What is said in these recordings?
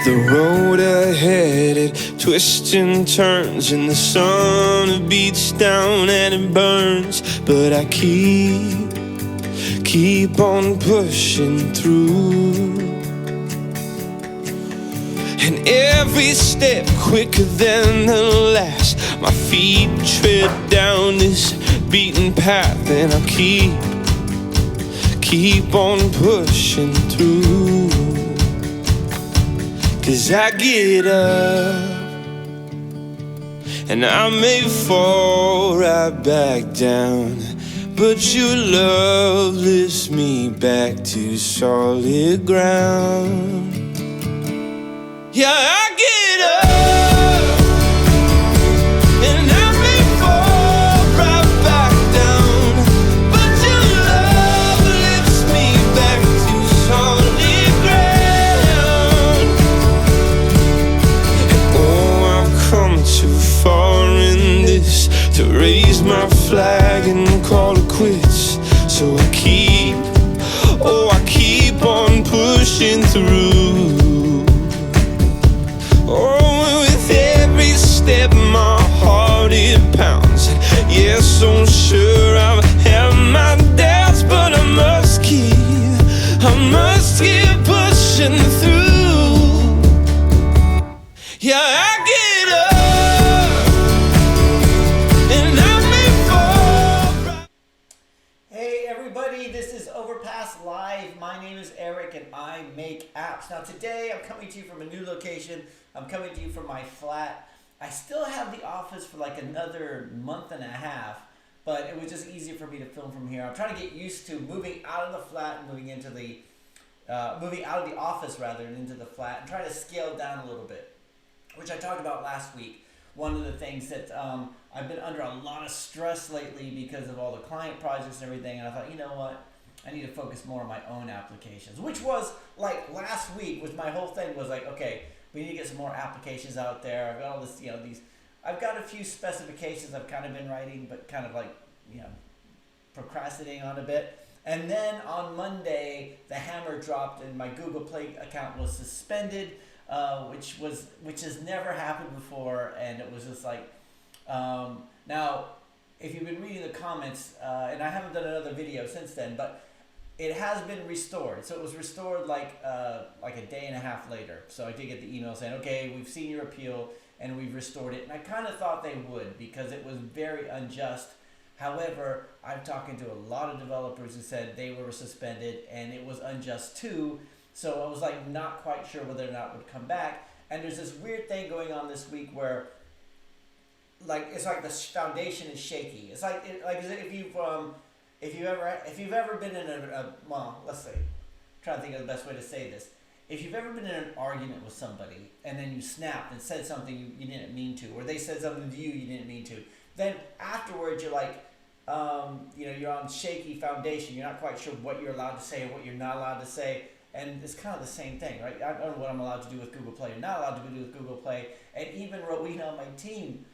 The road ahead, it twists and turns, and the sun beats down and it burns. But I keep on pushing through. And every step quicker than the last, my feet tread down this beaten path, and I'll keep on pushing through. 'Cause I get up and I may fall right back down, but your love lifts me back to solid ground. Yeah, I get up and I may fall right back down, but your love lifts me back to solid ground. Oh, I've come too far in this to raise my flag and call it quits. So I keep on pushing through. Oh, with every step my heart it pounds. Yes, I'm sure I've had my doubts, but I must keep pushing through. Yeah, I get up and I may fall. Hey everybody, this is Overpass Live. My name is Eric and I make apps. Now today I'm coming to you from a new location. I'm coming to you from my flat. I still have the office for like another month and a half, but it was just easier for me to film from here. I'm trying to get used to moving out of the flat and moving out of the office rather and into the flat, and trying to scale down a little bit, which I talked about last week. One of the things that I've been under a lot of stress lately because of all the client projects and everything, and I thought, you know what? I need to focus more on my own applications, which was like last week was my whole thing was like, okay, we need to get some more applications out there. I've got all this, I've got a few specifications I've kind of been writing, but kind of like, procrastinating on a bit. And then on Monday, the hammer dropped and my Google Play account was suspended, which has never happened before. And it was just like, now, if you've been reading the comments, and I haven't done another video since then, but it has been restored. So it was restored like a day and a half later. So I did get the email saying, okay, we've seen your appeal and we've restored it. And I kind of thought they would because it was very unjust. However, I'm talking to a lot of developers who said they were suspended and it was unjust too. So I was like not quite sure whether or not it would come back. And there's this weird thing going on this week where it's like the foundation is shaky. It's like if you've ever been in let's say, I'm trying to think of the best way to say this. If you've ever been in an argument with somebody and then you snapped and said something you didn't mean to, or they said something to you didn't mean to, then afterwards you're like, you're on shaky foundation. You're not quite sure what you're allowed to say or what you're not allowed to say. And it's kind of the same thing, right? I don't know what I'm allowed to do with Google Play or not allowed to do with Google Play. And even Rowena on my team,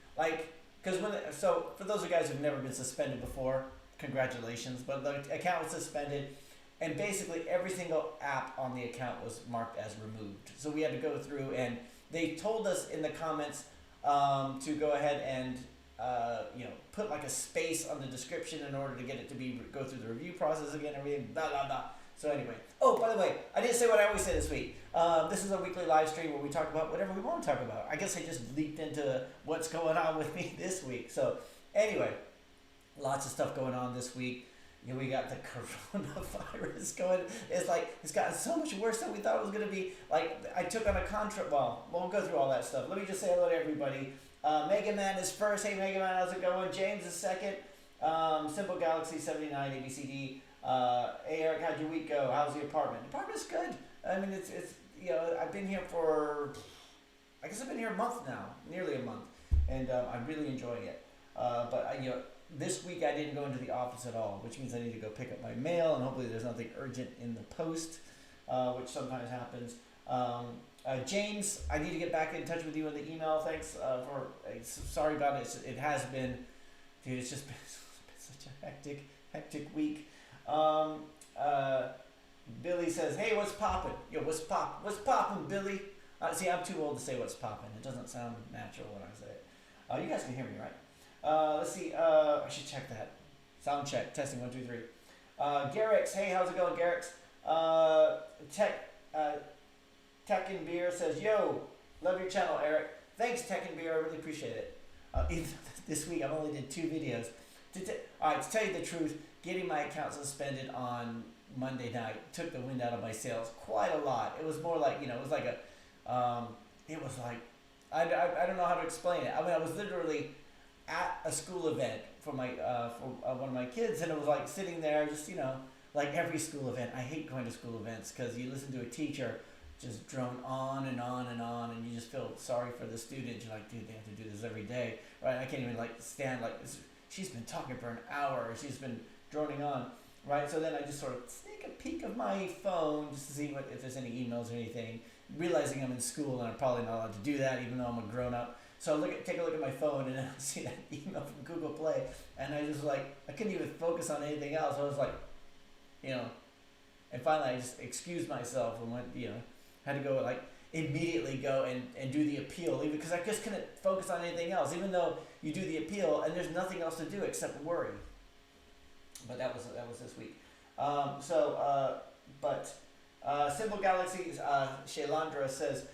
so for those of you guys who've never been suspended before, congratulations. But the account was suspended, and basically every single app on the account was marked as removed. So we had to go through, and they told us in the comments to go ahead and put like a space on the description in order to get it to go through the review process again, everything, blah, blah, blah. So anyway, by the way, I didn't say what I always say this week. This is a weekly live stream where we talk about whatever we want to talk about. I guess I just leaped into what's going on with me this week. So anyway, lots of stuff going on this week. We got the coronavirus going. It's gotten so much worse than we thought it was going to be. Like, I took on a contract. Well, we'll go through all that stuff. Let me just say hello to everybody. Mega Man is first. Hey, Mega Man, how's it going? James is second. Simple Galaxy 79 ABCD. Hey, Eric, how'd your week go? How's the apartment? The apartment's good. I mean, it's I've been here for, I guess I've been here a month now, nearly a month, and I'm really enjoying it. But this week I didn't go into the office at all, which means I need to go pick up my mail, and hopefully there's nothing urgent in the post, which sometimes happens. James, I need to get back in touch with you in the email. Thanks sorry about it. It has been, dude. It's just been such a hectic week. Billy says, "Hey, what's poppin'? Yo, what's poppin', Billy? See, I'm too old to say what's popping. It doesn't sound natural when I say it. You guys can hear me, right? Let's see. I should check that. Sound check. Testing 1, 2, 3. Garrix. Hey, how's it going, Garrix? Tech and Beer says, yo, love your channel, Eric. Thanks, Tech and Beer. I really appreciate it. This week, I've only did 2 videos. Alright, to tell you the truth, getting my account suspended on Monday night took the wind out of my sails quite a lot. It was more like, it was like I don't know how to explain it. I mean, I was literally at a school event for my one of my kids, and it was like sitting there, just like every school event. I hate going to school events because you listen to a teacher just drone on and on and on, and you just feel sorry for the student. You're like, dude, they have to do this every day, right? I can't even stand she's been talking for an hour, or she's been droning on, right? So then I just sort of sneak a peek of my phone just to see if there's any emails or anything, realizing I'm in school and I'm probably not allowed to do that even though I'm a grown up. So take a look at my phone, and then I see that email from Google Play, and I just I couldn't even focus on anything else. I was like, and finally I just excused myself and went, had to go immediately go and do the appeal, even because I just couldn't focus on anything else, even though you do the appeal and there's nothing else to do except worry. But that was this week. Simple Galaxies, Shailandra says,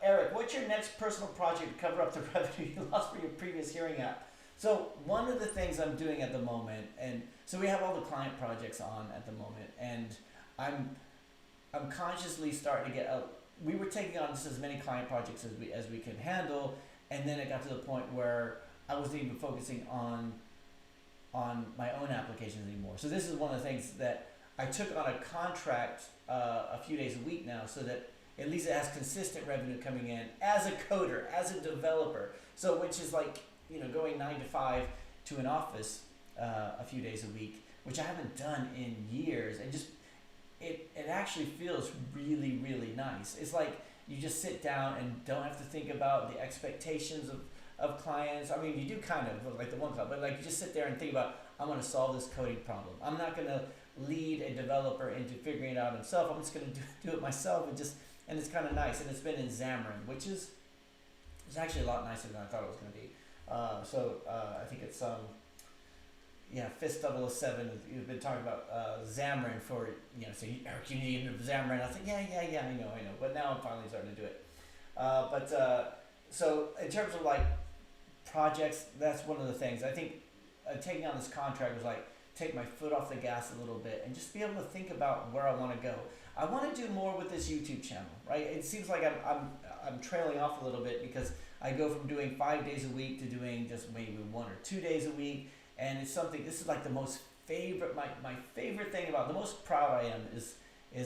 Eric, what's your next personal project to cover up the revenue you lost for your previous hearing app? So one of the things I'm doing at the moment, and so we have all the client projects on at the moment, and I'm consciously starting to get we were taking on just as many client projects as we can handle, and then it got to the point where I wasn't even focusing on my own applications anymore. So this is one of the things that I took on a contract a few days a week now, so that at least it has consistent revenue coming in as a coder, as a developer. So which is going 9 to 5 to an office a few days a week, which I haven't done in years, and just it actually feels really, really nice. It's like you just sit down and don't have to think about the expectations of clients. I mean, you do kind of, like the one club, but you just sit there and think about, I'm going to solve this coding problem. I'm not going to lead a developer into figuring it out himself. I'm just going to do it myself, and it's kind of nice. And it's been in Xamarin, which is actually a lot nicer than I thought it was going to be. I think it's Fist 007. You've been talking about Xamarin for so Eric, you need Xamarin. I was like, yeah, I know. But now I'm finally starting to do it. So in terms of projects, that's one of the things I think taking on this contract was take my foot off the gas a little bit and just be able to think about where I want to go. I want to do more with this YouTube channel, right? It seems like I'm trailing off a little bit because I go from doing 5 days a week to doing just maybe 1 or 2 days a week, and it's something. This is the most favorite, my favorite thing about, the most proud I am is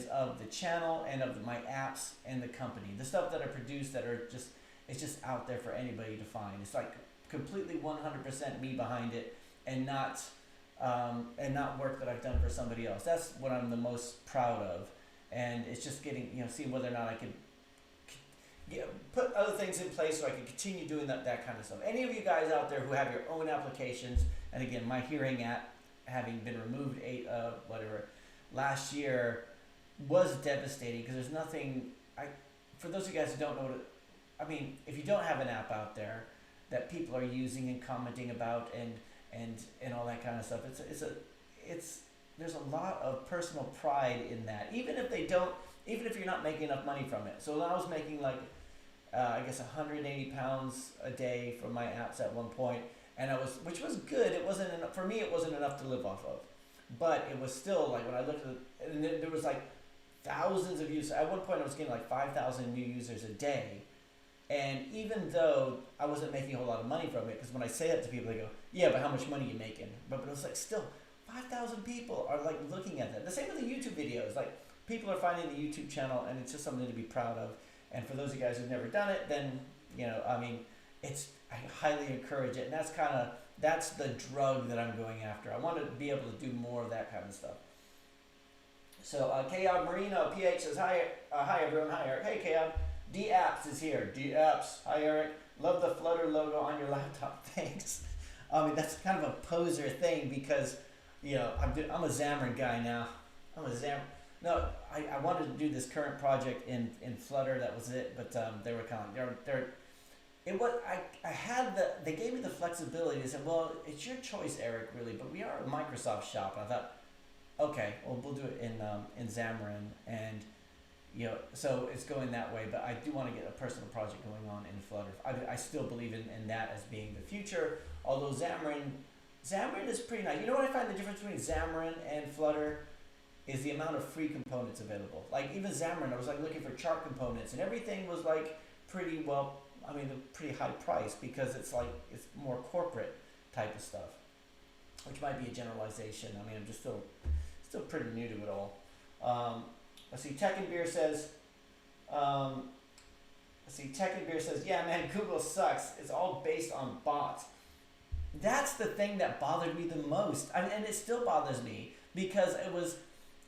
of the channel and of my apps and the company, the stuff that I produce that are it's just out there for anybody to find. It's completely 100% me behind it, and not work that I've done for somebody else. That's what I'm the most proud of, and it's just getting seeing whether or not I can put other things in place so I can continue doing that kind of stuff. Any of you guys out there who have your own applications, and again, my hearing app having been removed last year was devastating, because there's nothing. For those of you guys who don't know if you don't have an app out there that people are using and commenting about and all that kind of stuff, there's a lot of personal pride in that, even if you're not making enough money from it. So I was making I guess 180 pounds a day from my apps at one point, which was good. It wasn't enough for me. It wasn't enough to live off of, but it was still when I looked at it, and there was thousands of users. At one point I was getting 5,000 new users a day. And even though I wasn't making a whole lot of money from it, because when I say that to people, they go, yeah, but how much money are you making? But it was still 5,000 people are looking at that. The same with the YouTube videos. People are finding the YouTube channel, and it's just something to be proud of. And for those of you guys who've never done it, then I highly encourage it. And that's the drug that I'm going after. I want to be able to do more of that kind of stuff. So Kayab Marino PH says, hi everyone. Hi Eric. Hey Kayab. D Apps is here. D Apps. Hi Eric. Love the Flutter logo on your laptop. Thanks. That's kind of a poser thing, because I'm a Xamarin guy now. No, I wanted to do this current project in Flutter. That was it. But they were kind of they're it was I had they gave me the flexibility. They said, well, it's your choice, Eric, really, but we are a Microsoft shop. And I thought, okay, well, we'll do it in Xamarin, and so it's going that way. But I do want to get a personal project going on in Flutter. I still believe in that as being the future. Although Xamarin is pretty nice. You know what I find the difference between Xamarin and Flutter is the amount of free components available. Like even Xamarin, I was like looking for chart components, and everything was like pretty well. I mean, pretty high price because it's more corporate type of stuff, which might be a generalization. I mean, I'm just still pretty new to it all. Let's see. Tech and Beer says. Yeah, man, Google sucks. It's all based on bots. That's the thing that bothered me the most. I mean, and it still bothers me because it was.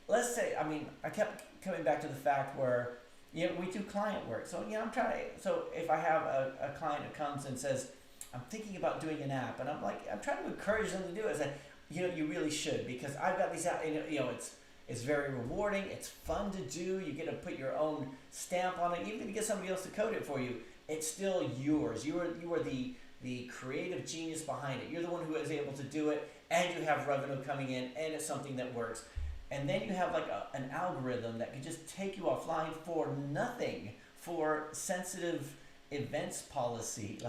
Let's say, I mean, I kept coming back to the fact where, we do client work. So, I'm trying to, so if I have a client who comes and says, I'm thinking about doing an app, and I'm trying to encourage them to do it. I said, you really should, because I've got these apps, it's very rewarding, it's fun to do, you get to put your own stamp on it, even if you get somebody else to code it for you, it's still yours. You are the creative genius behind it. You're the one who is able to do it, and you have revenue coming in, and it's something that works. And then you have an algorithm that can just take you offline for nothing, for sensitive events policy.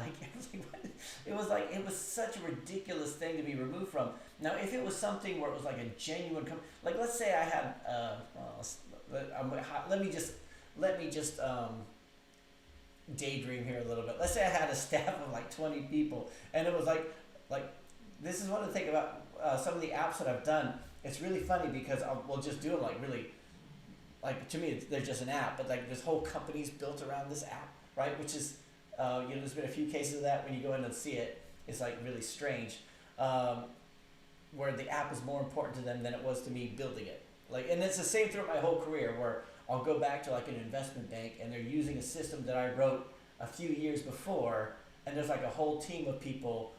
It was such a ridiculous thing to be removed from. Now, if it was something where it was like a genuine, let's say I had, let me just daydream here a little bit. Let's say I had a staff of like 20 people, and it was like this is one of the things about some of the apps that I've done. It's really funny because we'll just do them to me they're just an app, but this whole company's built around this app, right? Which is, there's been a few cases of that when you go in and see it. It's really strange, where the app is more important to them than it was to me building it. And it's the same throughout my whole career where I'll go back to an investment bank and they're using a system that I wrote a few years before, and there's a whole team of people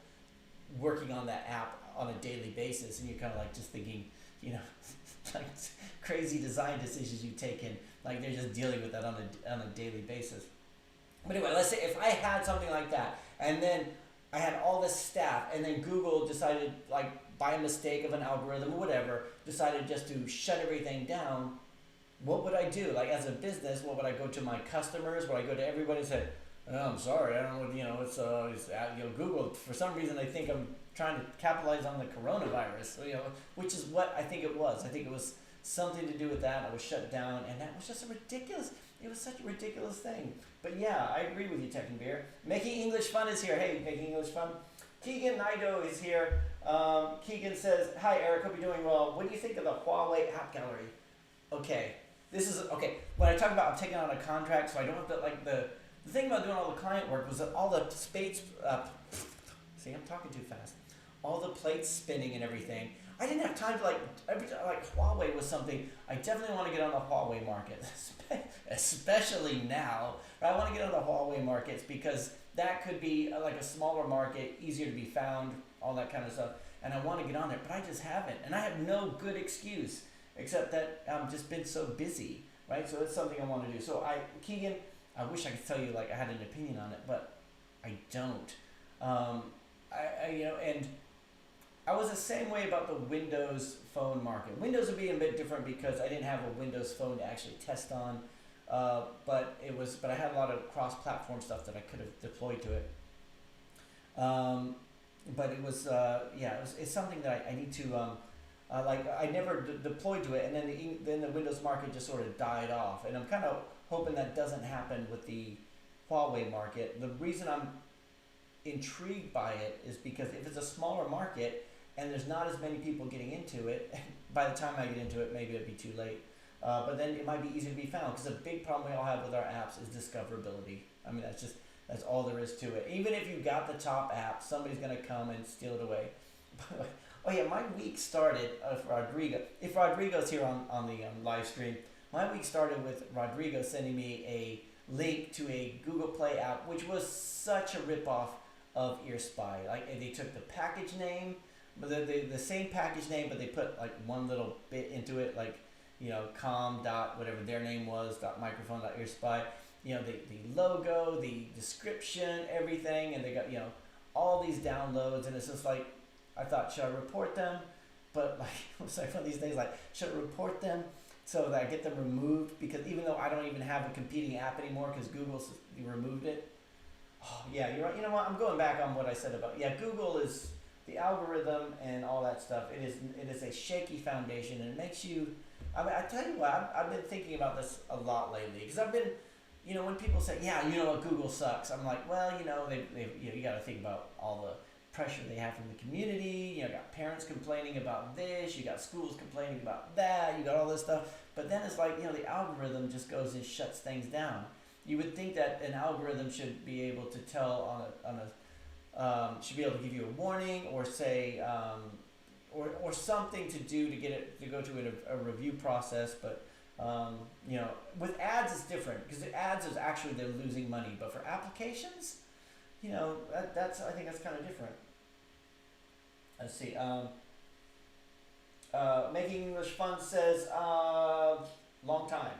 working on that app on a daily basis, and you're kind of just thinking, crazy design decisions you've taken, they're just dealing with that on a daily basis. But anyway, let's say if I had something like that, and then I had all this staff, and then Google decided, by a mistake of an algorithm or whatever, decided just to shut everything down, what would I do? As a business, what would I go to my customers? Would I go to everybody and say, oh, I'm sorry, I don't know, it's Google, for some reason they think I'm trying to capitalize on the coronavirus, which is what I think it was. I think it was something to do with that. I was shut down, and that was just it was such a ridiculous thing. But yeah, I agree with you, Tech and Beer. Making English Fun is here. Hey, Making English Fun. Keegan Naito is here. Keegan says, hi Eric, hope you're doing well. What do you think of the Huawei App Gallery? Okay, when I talk about I'm taking on a contract, so I don't have to, the thing about doing all the client work was that all the spades, see, I'm talking too fast. All the plates spinning and everything. I didn't have time to Huawei was something, I definitely want to get on the Huawei market, especially now. I want to get on the Huawei markets because that could be a smaller market, easier to be found, all that kind of stuff. And I want to get on there, but I just haven't. And I have no good excuse except that I've just been so busy, right? So it's something I want to do. So Keegan, I wish I could tell you I had an opinion on it, but I don't. And I was the same way about the Windows phone market. Windows would be a bit different because I didn't have a Windows phone to actually test on, but I had a lot of cross-platform stuff that I could have deployed to it. But it was, it's something that I need to, I never deployed to it, and then the Windows market just sort of died off, and I'm kind of hoping that doesn't happen with the Huawei market. The reason I'm intrigued by it is because if it's a smaller market and there's not as many people getting into it, by the time I get into it, maybe it'd be too late. But then it might be easier to be found, because a big problem we all have with our apps is discoverability. I mean, that's all there is to it. Even if you got the top app, somebody's going to come and steal it away. Oh yeah, my week started, if Rodrigo's here on the live stream, my week started with Rodrigo sending me a link to a Google Play app, which was such a ripoff of EarSpy. They took the package name, but the same package name, but they put one little bit into it, com dot whatever their name was dot microphone dot earspy. The logo, the description, everything, and they got all these downloads, and it's just like I thought, should I report them? But like it was like one of these days, like should I report them so that I get them removed? Because even though I don't even have a competing app anymore because Google removed it. Oh yeah, you're right. You know what? I'm going back on what I said about Google is the algorithm and all that stuff. It is a shaky foundation, and it makes you. I mean, I tell you what, I've been thinking about this a lot lately because I've been, when people say, what, Google sucks. I'm like, well, they you got to think about all the pressure they have from the community. You got parents complaining about this. You got schools complaining about that. You got all this stuff. But then it's like, the algorithm just goes and shuts things down. You would think that an algorithm should be able to tell should be able to give you a warning or say, or something to do to get it to go to a review process. But with ads it's different because the ads is actually they're losing money. But for applications, that's I think that's kind of different. Let's see. Making English Fun says long time.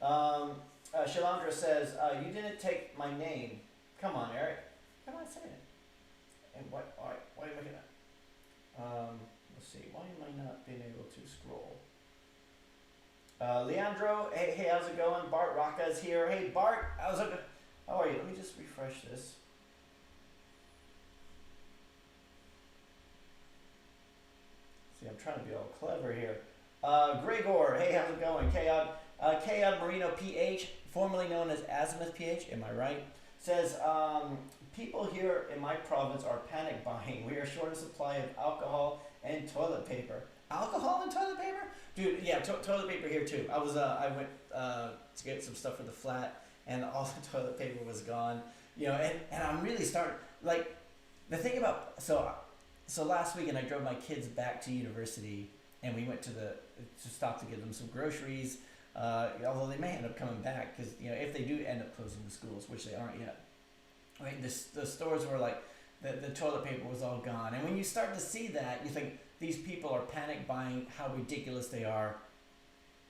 Shalandra says you didn't take my name. Come on, Eric. Come on, say it. And why are you looking at? Let's see. Why am I not being able to scroll? Leandro, hey, how's it going? Bart Rocca's here. Hey, Bart, how are you? Let me just refresh this. See, I'm trying to be all clever here. Gregor, hey, how's it going? Kayod Marino PH, formerly known as Azimuth PH, am I right? Says, people here in my province are panic buying. We are short of supply of alcohol and toilet paper. Alcohol and toilet paper? Dude, yeah, toilet paper here too. I went to get some stuff for the flat, and all the toilet paper was gone. And I'm really starting, like, the thing about, so last weekend I drove my kids back to university, and we went to stop to give them some groceries, although they may end up coming back, because, if they do end up closing the schools, which they aren't yet. Right, the stores were like, the toilet paper was all gone. And when you start to see that, you think, these people are panic buying how ridiculous they are.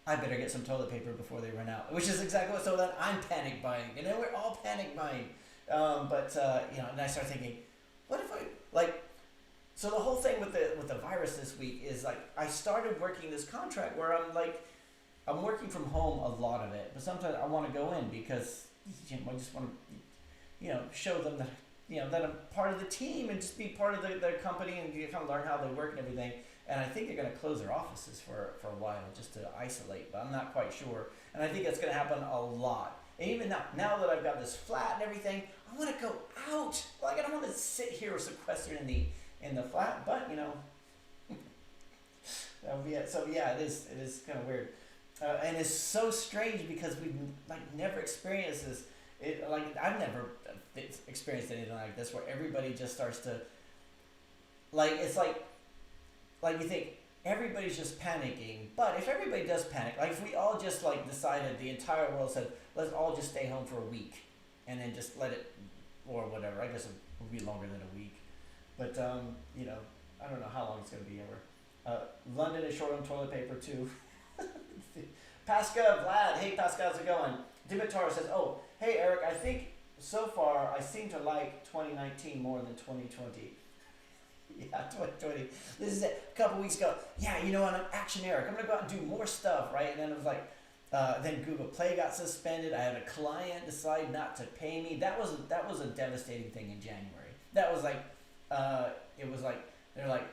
I better get some toilet paper before they run out. Which is exactly what, so then I'm panic buying. We're all panic buying. And I start thinking, what if so the whole thing with the virus this week is like, I started working this contract where I'm working from home a lot of it, but sometimes I want to go in because I just want to, show them that, that I'm part of the team and just be part of their company and kind of learn how they work and everything. And I think they're going to close their offices for a while just to isolate, but I'm not quite sure. And I think that's going to happen a lot. And even now that I've got this flat and everything, I want to go out. Like, I don't want to sit here sequestered in the flat, but that would be it. So yeah, it is kind of weird. And it's so strange because we've never experienced this. I've never experienced anything like this where everybody just starts to it's like you think everybody's just panicking, but if everybody does panic, like if we all just decided, the entire world said, let's all just stay home for a week and then just let it, or whatever, I guess it would be longer than a week, but I don't know how long it's going to be ever. London is short on toilet paper too. Pascal, Vlad, hey Pascal, how's it going? Dimitar says, oh, hey Eric, I think so far I seem to like 2019 more than 2020. Yeah, 2020. This is it. A couple weeks ago. Yeah, I'm Action Eric. I'm going to go out and do more stuff, right? And then it was like, then Google Play got suspended. I had a client decide not to pay me. That was a devastating thing in January. That was it was like, they're like,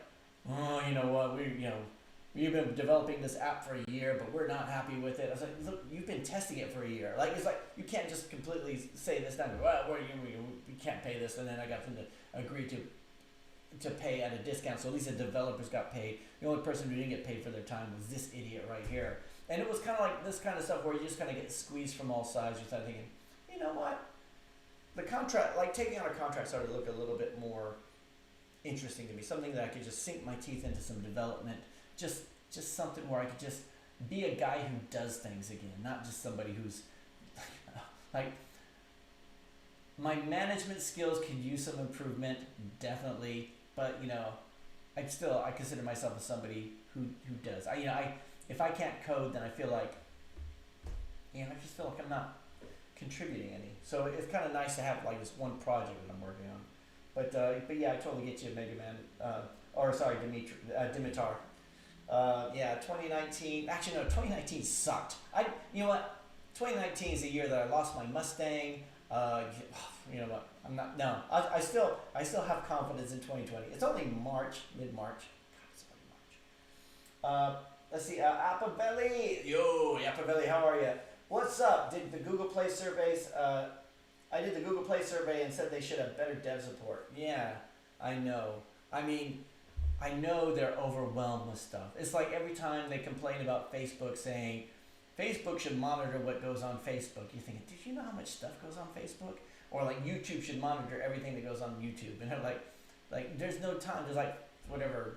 oh, you know what, we've been developing this app for a year, but we're not happy with it. I was like, look, you've been testing it for a year. It's like, you can't just completely say this down. Well, we can't pay this, and then I got them to agree to pay at a discount, so at least the developers got paid. The only person who didn't get paid for their time was this idiot right here. And it was kind of like this kind of stuff where you just kind of get squeezed from all sides. You start thinking, you know what? The contract, taking on a contract started to look a little bit more interesting to me. Something that I could just sink my teeth into some development. Just something where I could just be a guy who does things again, not just somebody who's my management skills could use some improvement, definitely, but I consider myself as somebody who does. If I can't code, then I feel like, I just feel like I'm not contributing any. So it's kind of nice to have like this one project that I'm working on. But yeah, I totally get you, Mega Man. Or sorry, Dimitar. Yeah, 2019. Actually, no, 2019 sucked. You know what? 2019 is the year that I lost my Mustang. You know what? I'm not. No, I still have confidence in 2020. It's only March, mid-March. God, it's only March. Let's see. Appabelli. Yo, Appabelli, how are you? What's up? Did the Google Play surveys? I did the Google Play survey and said they should have better dev support. Yeah, I know. I mean, I know they're overwhelmed with stuff. It's like every time they complain about Facebook saying, Facebook should monitor what goes on Facebook. You think, did you know how much stuff goes on Facebook? Or like YouTube should monitor everything that goes on YouTube. And they're like there's no time. There's like whatever,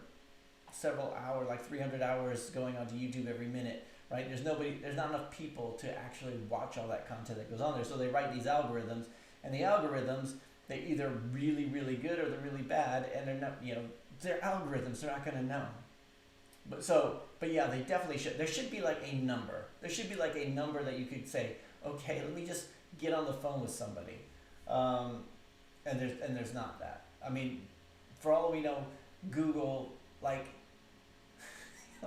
several hours, like 300 hours going onto YouTube every minute, right? There's not enough people to actually watch all that content that goes on there. So they write these algorithms, and the algorithms, they're either really, really good or they're really bad, and they're not, they're algorithms. They're not going to know. But yeah, they definitely should. There should be like a number. There should be like a number that you could say, okay, let me just get on the phone with somebody. And there's not that. I mean, for all we know, Google, like,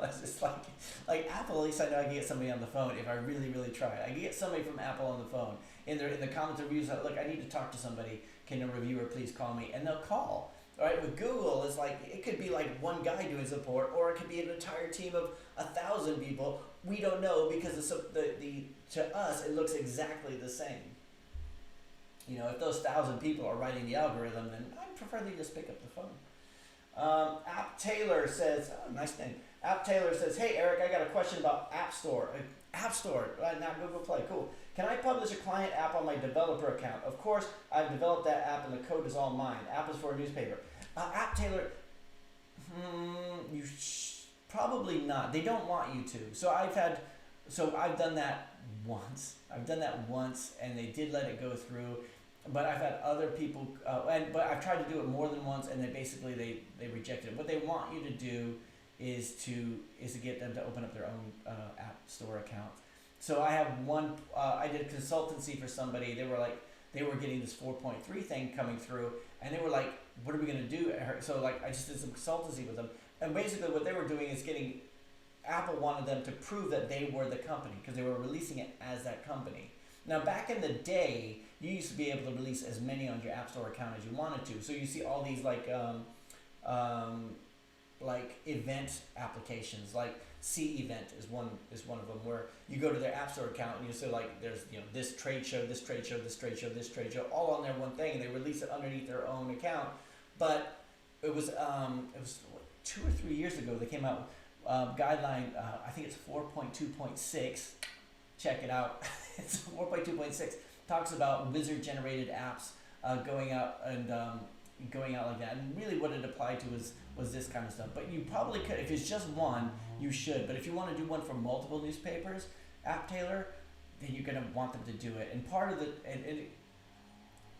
it's just like Apple, at least I know I can get somebody on the phone if I really, really try. I can get somebody from Apple on the phone. In the comments reviews, look, I need to talk to somebody. Can a reviewer please call me? And they'll call. All right, with Google, it's like it could be like one guy doing support, or it could be an entire team of 1,000 people. We don't know because to us it looks exactly the same. If those 1,000 people are writing the algorithm, then I prefer they just pick up the phone. App Taylor says, oh, nice name. App Taylor says, hey Eric, I got a question about App Store. App Store, not Google Play. Cool. Can I publish a client app on my developer account? Of course, I've developed that app and the code is all mine. App is for a newspaper. App Taylor, probably not. They don't want you to. So I've done that once. And they did let it go through. But I've had other people, but I've tried to do it more than once, and they rejected it. What they want you to do is to get them to open up their own App Store account. So I have one. I did consultancy for somebody. They were getting this 4.3 thing coming through, and they were like, "What are we gonna do?" So I just did some consultancy with them, and basically what they were doing is Apple wanted them to prove that they were the company because they were releasing it as that company. Now, back in the day, you used to be able to release as many on your App Store account as you wanted to. So you see all these like event applications, like C-Event is one of them, where you go to their App Store account and you see like there's this trade show, this trade show, this trade show, this trade show, all on their one thing, and they release it underneath their own account. But it was 2 or 3 years ago they came out guideline. I think it's 4.2.6. Check it out. It's 4.2.6. Talks about wizard generated apps going out like that, and really what it applied to was this kind of stuff. But you probably could, if it's just one, you should. But if you want to do one for multiple newspapers, App Taylor, then you're gonna want them to do it. And part of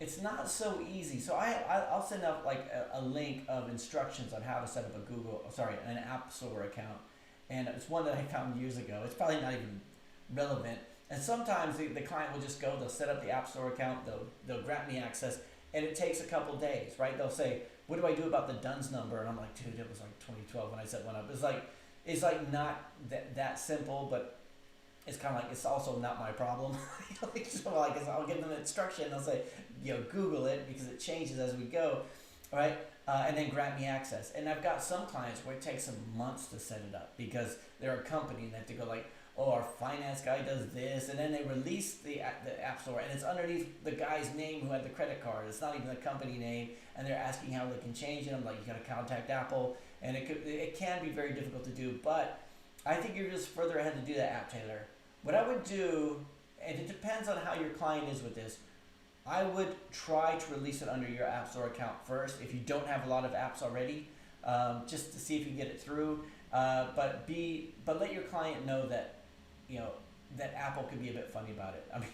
it's not so easy. So I'll send out like a link of instructions on how to set up an App Store account, and it's one that I found years ago. It's probably not even relevant. And sometimes the client will just go, they'll set up the App Store account, they'll grant me access, and it takes a couple days, right? They'll say, what do I do about the DUNS number? And I'm like, dude, it was like 2012 when I set one up. It's like not that simple, but it's kind of like, it's also not my problem. I'll give them an instruction, they'll say, Google it, because it changes as we go, right? And then grant me access. And I've got some clients where it takes them months to set it up because they're a company and they have to go like, oh, our finance guy does this, and then they release the App Store, and it's underneath the guy's name who had the credit card. It's not even the company name, and they're asking how they can change it. I'm like, you got to contact Apple, and it can be very difficult to do, but I think you're just further ahead to do that, App Taylor. What I would do, and it depends on how your client is with this, I would try to release it under your App Store account first if you don't have a lot of apps already, just to see if you can get it through. But let your client know that that Apple could be a bit funny about it. I mean,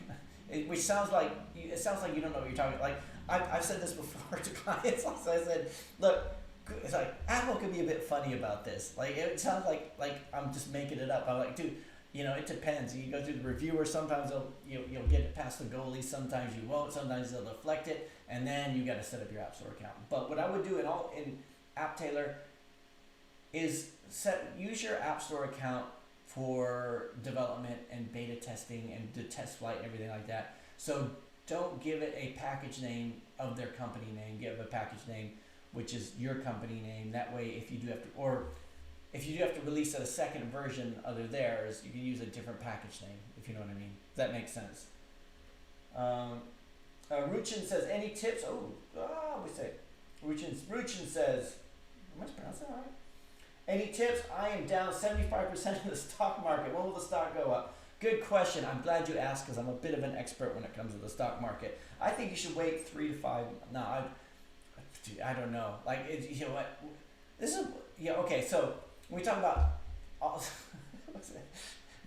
it sounds like you don't know what you're talking about. Like I've said this before to clients. Also, I said, look, it's like Apple could be a bit funny about this. Like it sounds like I'm just making it up. I'm like, dude, it depends. You go through the reviewer. Sometimes you'll get it past the goalie. Sometimes you won't. Sometimes they'll deflect it, and then you got to set up your App Store account. But what I would do in AppTailor is use your App Store account for development and beta testing and the test flight and everything like that. So don't give it a package name of their company name. Give it a package name which is your company name. That way, if you do have to release a second version other theirs, you can use a different package name, if you know what I mean. If that makes sense. Ruchin says, any tips? We say, Ruchin says, am I pronouncing that right? Any tips? I am down 75% in the stock market. When will the stock go up? Good question. I'm glad you asked because I'm a bit of an expert when it comes to the stock market. I think you should wait 3 to 5. No, I don't know. Like, you know what? This is, okay, so when we talk about,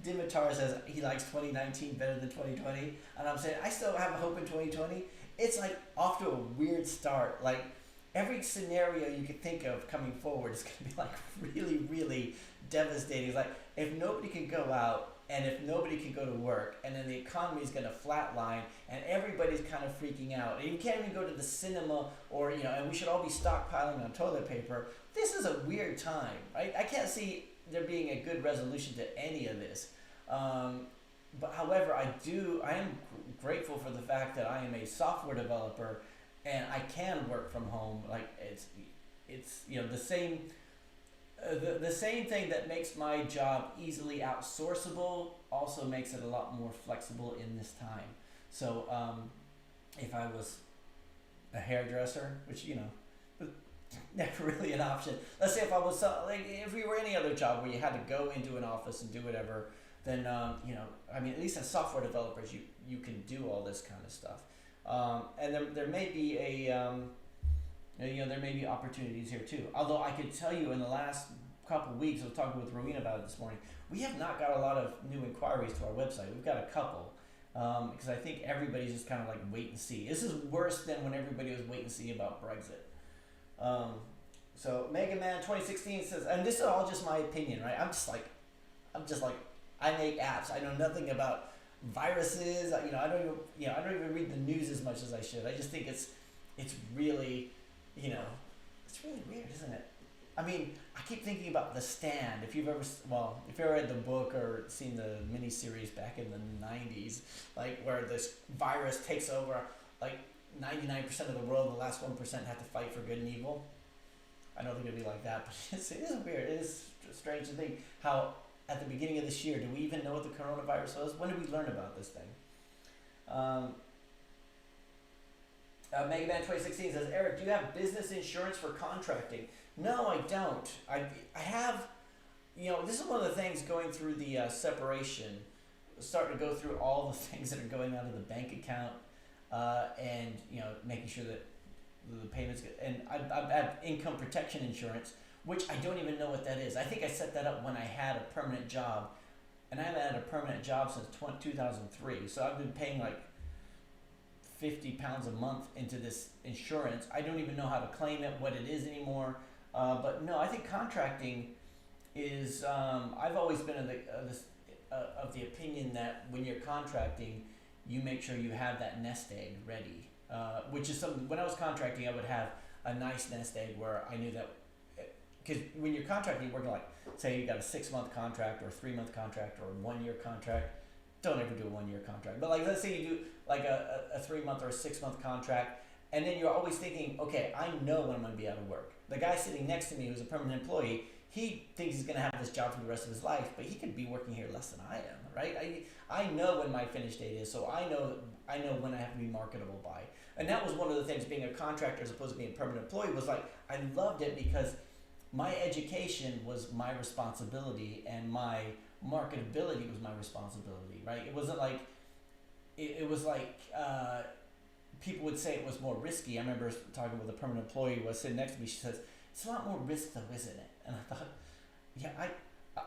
Dimitar says he likes 2019 better than 2020, and I'm saying I still have hope in 2020. It's like off to a weird start. Like every scenario you could think of coming forward is going to be like really, really devastating. It's like if nobody can go out and if nobody can go to work, and then the economy is going to flatline, and everybody's kind of freaking out, and you can't even go to the cinema, or and we should all be stockpiling on toilet paper. This is a weird time, right? I can't see there being a good resolution to any of this. But however, I am grateful for the fact that I am a software developer, and I can work from home. Like it's the same. The same thing that makes my job easily outsourceable also makes it a lot more flexible in this time. So if I was a hairdresser, which was never really an option. Let's say if I was if we were any other job where you had to go into an office and do whatever, then at least as software developers, you can do all this kind of stuff. And there may be there may be opportunities here too. Although I could tell you in the last couple of weeks, I was talking with Rowena about it this morning, we have not got a lot of new inquiries to our website. We've got a couple, because I think everybody's just kind of like wait and see. This is worse than when everybody was wait and see about Brexit. So Mega Man 2016 says, and this is all just my opinion, right? I'm just like, I make apps. I know nothing about viruses. I don't even read the news as much as I should. I just think it's really, it's really weird, isn't it? I mean, I keep thinking about The Stand. If you've ever read the book or seen the miniseries back in the 90s, like where this virus takes over like 99% of the world and the last 1% have to fight for good and evil. I don't think it'd be like that, but it is weird. It is strange to think how at the beginning of this year, do we even know what the coronavirus was? When did we learn about this thing? Mega Man 2016 says, Eric, do you have business insurance for contracting? No, I don't. I have, this is one of the things going through the separation, starting to go through all the things that are going out of the bank account, and, making sure that the payments get, and I have income protection insurance, which I don't even know what that is. I think I set that up when I had a permanent job, and I haven't had a permanent job since 2003, so I've been paying like £50 a month into this insurance. I don't even know how to claim it, what it is anymore. But no, I think contracting is. I've always been of the opinion that when you're contracting, you make sure you have that nest egg ready. Which is something. When I was contracting, I would have a nice nest egg where I knew that. Because when you're contracting, you're working like, say you got a 6-month contract or a 3-month contract or a 1-year contract. Don't ever do a 1-year contract. But like, let's say you do like a 3-month or a 6-month contract, and then you're always thinking, okay, I know when I'm going to be out of work. The guy sitting next to me who's a permanent employee, he thinks he's going to have this job for the rest of his life, but he could be working here less than I am, right? I know when my finish date is, so I know when I have to be marketable by. And that was one of the things, being a contractor as opposed to being a permanent employee, was like, I loved it because my education was my responsibility and my marketability was my responsibility, right? It wasn't like, it was like, people would say it was more risky. I remember talking with a permanent employee who was sitting next to me. She says, it's a lot more risk though, isn't it? And I thought, yeah,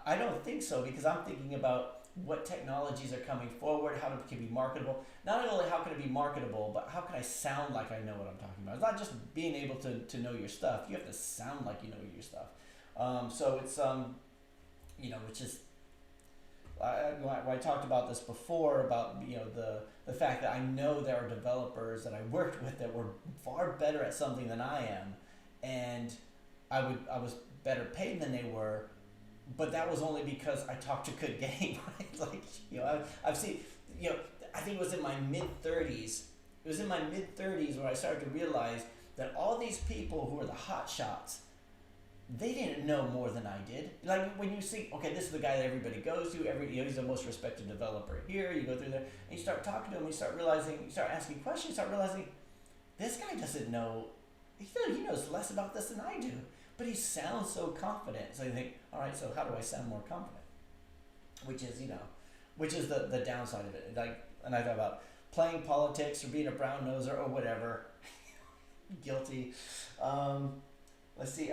I don't think so, because I'm thinking about what technologies are coming forward, how it can be marketable. Not only how can it be marketable, but how can I sound like I know what I'm talking about. It's not just being able to know your stuff. You have to sound like you know your stuff. So it's which is I talked about this before about the fact that I know there are developers that I worked with that were far better at something than I am, and I was better paid than they were, but that was only because I talked a good game. Right? Like I've seen I think it was in my mid-30s. It was in my mid-30s where I started to realize that all these people who were the hot shots, they didn't know more than I did. Like when you see, okay, this is the guy that everybody goes to. He's the most respected developer here. You go through there and you start talking to him. You start asking questions. You start realizing this guy doesn't know. He knows less about this than I do, but he sounds so confident. So you think, all right, so how do I sound more confident? Which is the downside of it. Like, and I thought about playing politics or being a brown noser or whatever. Guilty. Let's see.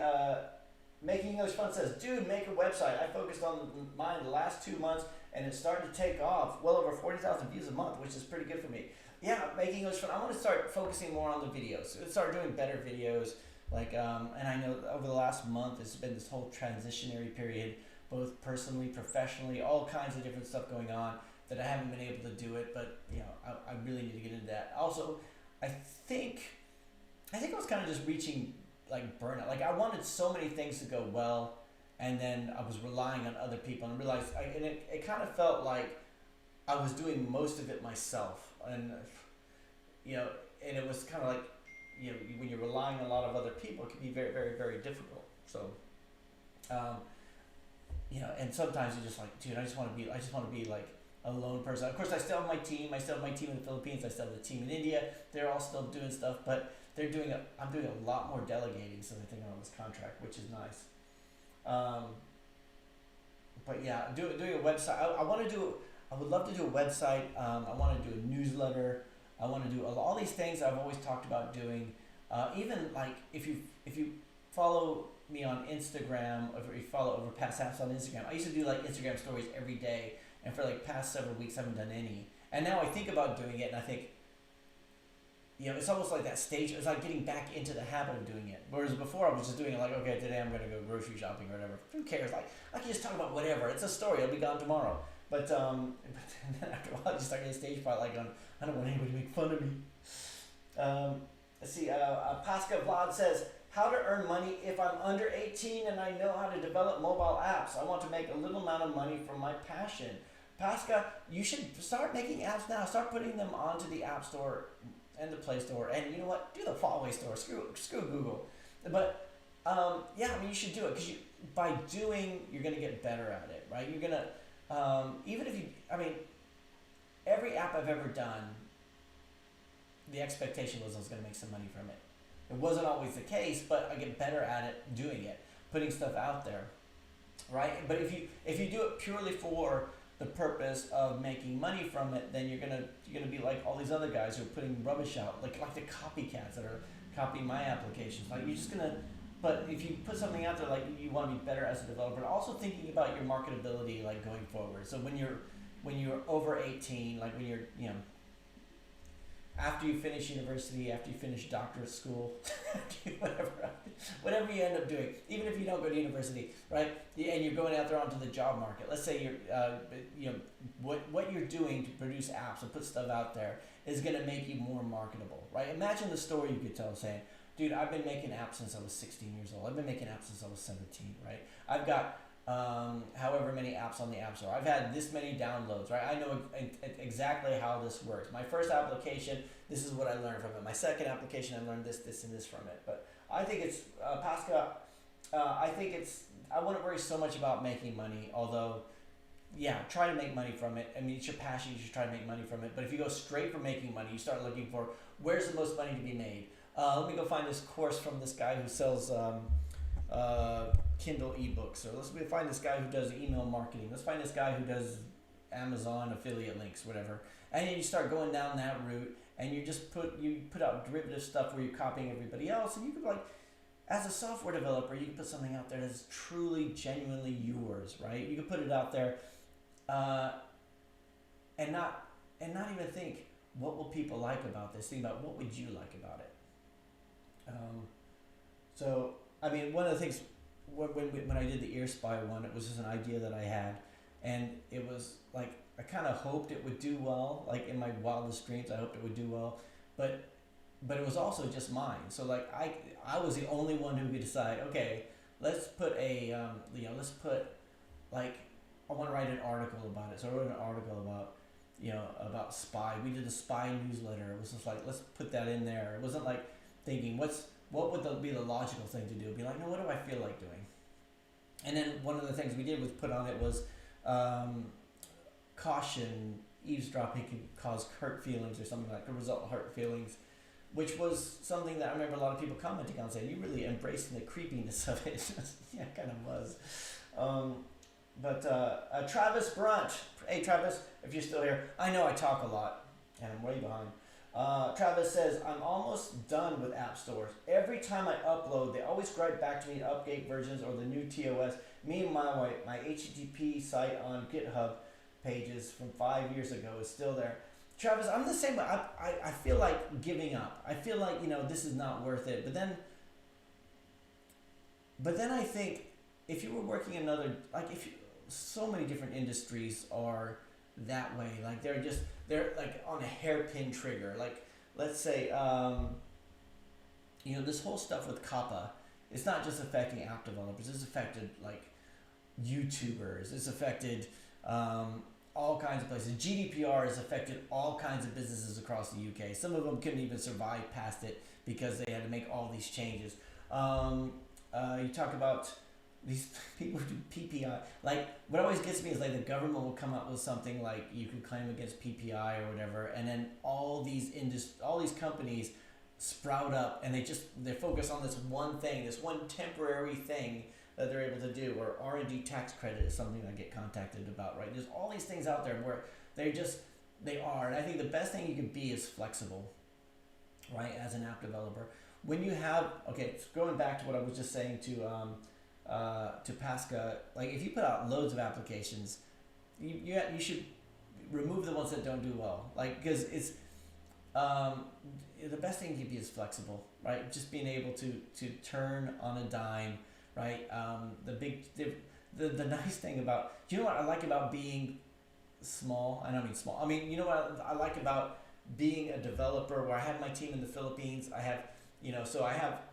Making English Fun says, dude, make a website. I focused on mine the last 2 months, and it's starting to take off. Well over 40,000 views a month, which is pretty good for me. Yeah, Making English Fun. I want to start focusing more on the videos. Start doing better videos. Like, and I know over the last month, it's been this whole transitionary period, both personally, professionally, all kinds of different stuff going on that I haven't been able to do it. But I really need to get into that. Also, I think I was kind of just reaching like burnout. Like I wanted so many things to go well, and then I was relying on other people, and realized, it kind of felt like I was doing most of it myself, and and it was kind of like, when you're relying on a lot of other people, it can be very, very, very difficult. So, and sometimes you're just like, dude, I just want to be like a lone person. Of course, I still have my team. I still have my team in the Philippines. I still have the team in India. They're all still doing stuff, but I'm doing a lot more delegating since I think I'm on this contract, which is nice. But yeah, doing a website. I would love to do a website. I want to do a newsletter. I want to do all these things I've always talked about doing. Even like if you follow me on Instagram, or if you follow Overpass Apps on Instagram, I used to do like Instagram stories every day, and for like past several weeks I haven't done any. And now I think about doing it, and I think, it's almost like that stage. It's like getting back into the habit of doing it. Whereas before I was just doing it like, okay, today I'm going to go grocery shopping or whatever. Who cares? Like, I can just talk about whatever. It's a story. It'll be gone tomorrow. But then after a while, I just start getting stage fright. Like, I don't want anybody to make fun of me. Let's see. Pasca Vlad says, how to earn money if I'm under 18 and I know how to develop mobile apps. I want to make a little amount of money from my passion. Pasca, you should start making apps now. Start putting them onto the App Store and the Play Store, and you know what? Do the Huawei Store. Screw Google. But you should do it, because by doing, you're gonna get better at it, right? You're gonna even if you, every app I've ever done, the expectation was I was gonna make some money from it. It wasn't always the case, but I get better at it doing it, putting stuff out there, right? But if you do it purely for the purpose of making money from it, then you're gonna be like all these other guys who are putting rubbish out, like the copycats that are copying my applications. Like you're just gonna, but if you put something out there, like you want to be better as a developer, also thinking about your marketability, like going forward. So when you're over 18, like when you're after you finish university, after you finish doctorate school, whatever you end up doing, even if you don't go to university, right? And you're going out there onto the job market. Let's say you're, what you're doing to produce apps and put stuff out there is going to make you more marketable, right? Imagine the story you could tell saying, dude, I've been making apps since I was 16 years old. I've been making apps since I was 17, right? I've got however many apps on the App Store. I've had this many downloads, right? I know exactly how this works. My first application, this is what I learned from it. My second application, I learned this, and this from it. But I think it's, Pasca, I wouldn't worry so much about making money, although, yeah, try to make money from it. I mean, it's your passion, you should try to make money from it. But if you go straight for making money, you start looking for, where's the most money to be made? Let me go find this course from this guy who sells Kindle ebooks, or let's find this guy who does email marketing. Let's find this guy who does Amazon affiliate links, whatever. And then you start going down that route, and you just put out derivative stuff where you're copying everybody else, and you could, like, as a software developer, you can put something out there that's truly, genuinely yours, right? You can put it out there, and not even think, what will people like about this? Think about, what would you like about it? So I mean, one of the things when I did the Ear Spy one, it was just an idea that I had, and it was like I kind of hoped it would do well. Like in my wildest dreams, I hoped it would do well, but it was also just mine. So like I was the only one who could decide. Okay, let's put let's put like I want to write an article about it. So I wrote an article about about Spy. We did a Spy newsletter. It was just like, let's put that in there. It wasn't like thinking what would be the logical thing to do. It'd be like, no, what do I feel like doing? And then one of the things we did was put on it was caution, eavesdropping can cause hurt feelings, or something like the result of hurt feelings, which was something that I remember a lot of people commenting on, saying, you really embracing the creepiness of it. Yeah, it kind of was. Travis Brunch. Hey, Travis, if you're still here. I know I talk a lot, and I'm way behind. Travis says, I'm almost done with app stores. Every time I upload, they always write back to me update versions or the new TOS. Meanwhile, my HTTP site on GitHub pages from 5 years ago is still there. Travis, I'm the same way. I feel like giving up. I feel like, this is not worth it. But then I think, if you were working another, so many different industries are that way. Like they're like on a hairpin trigger. Like let's say, this whole stuff with COPPA, it's not just affecting app developers. It's affected like YouTubers. It's affected all kinds of places. GDPR has affected all kinds of businesses across the UK. Some of them couldn't even survive past it because they had to make all these changes. You talk about these people who do PPI. Like, what always gets me is like the government will come up with something like you can claim against PPI or whatever, and then all these companies sprout up, and they focus on this one thing, this one temporary thing that they're able to do. Or R&D tax credit is something I get contacted about, right? There's all these things out there where they are, and I think the best thing you can be is flexible, right? As an app developer, when you have, okay, going back to what I was just saying to Pasca, like if you put out loads of applications, you should remove the ones that don't do well, like, because it's the best thing you can be is flexible, right? Just being able to turn on a dime, right? The nice thing about, you know what I like about being small? I don't mean small. I mean, you know what I like about being a developer, where I have my team in the Philippines. I have, so I have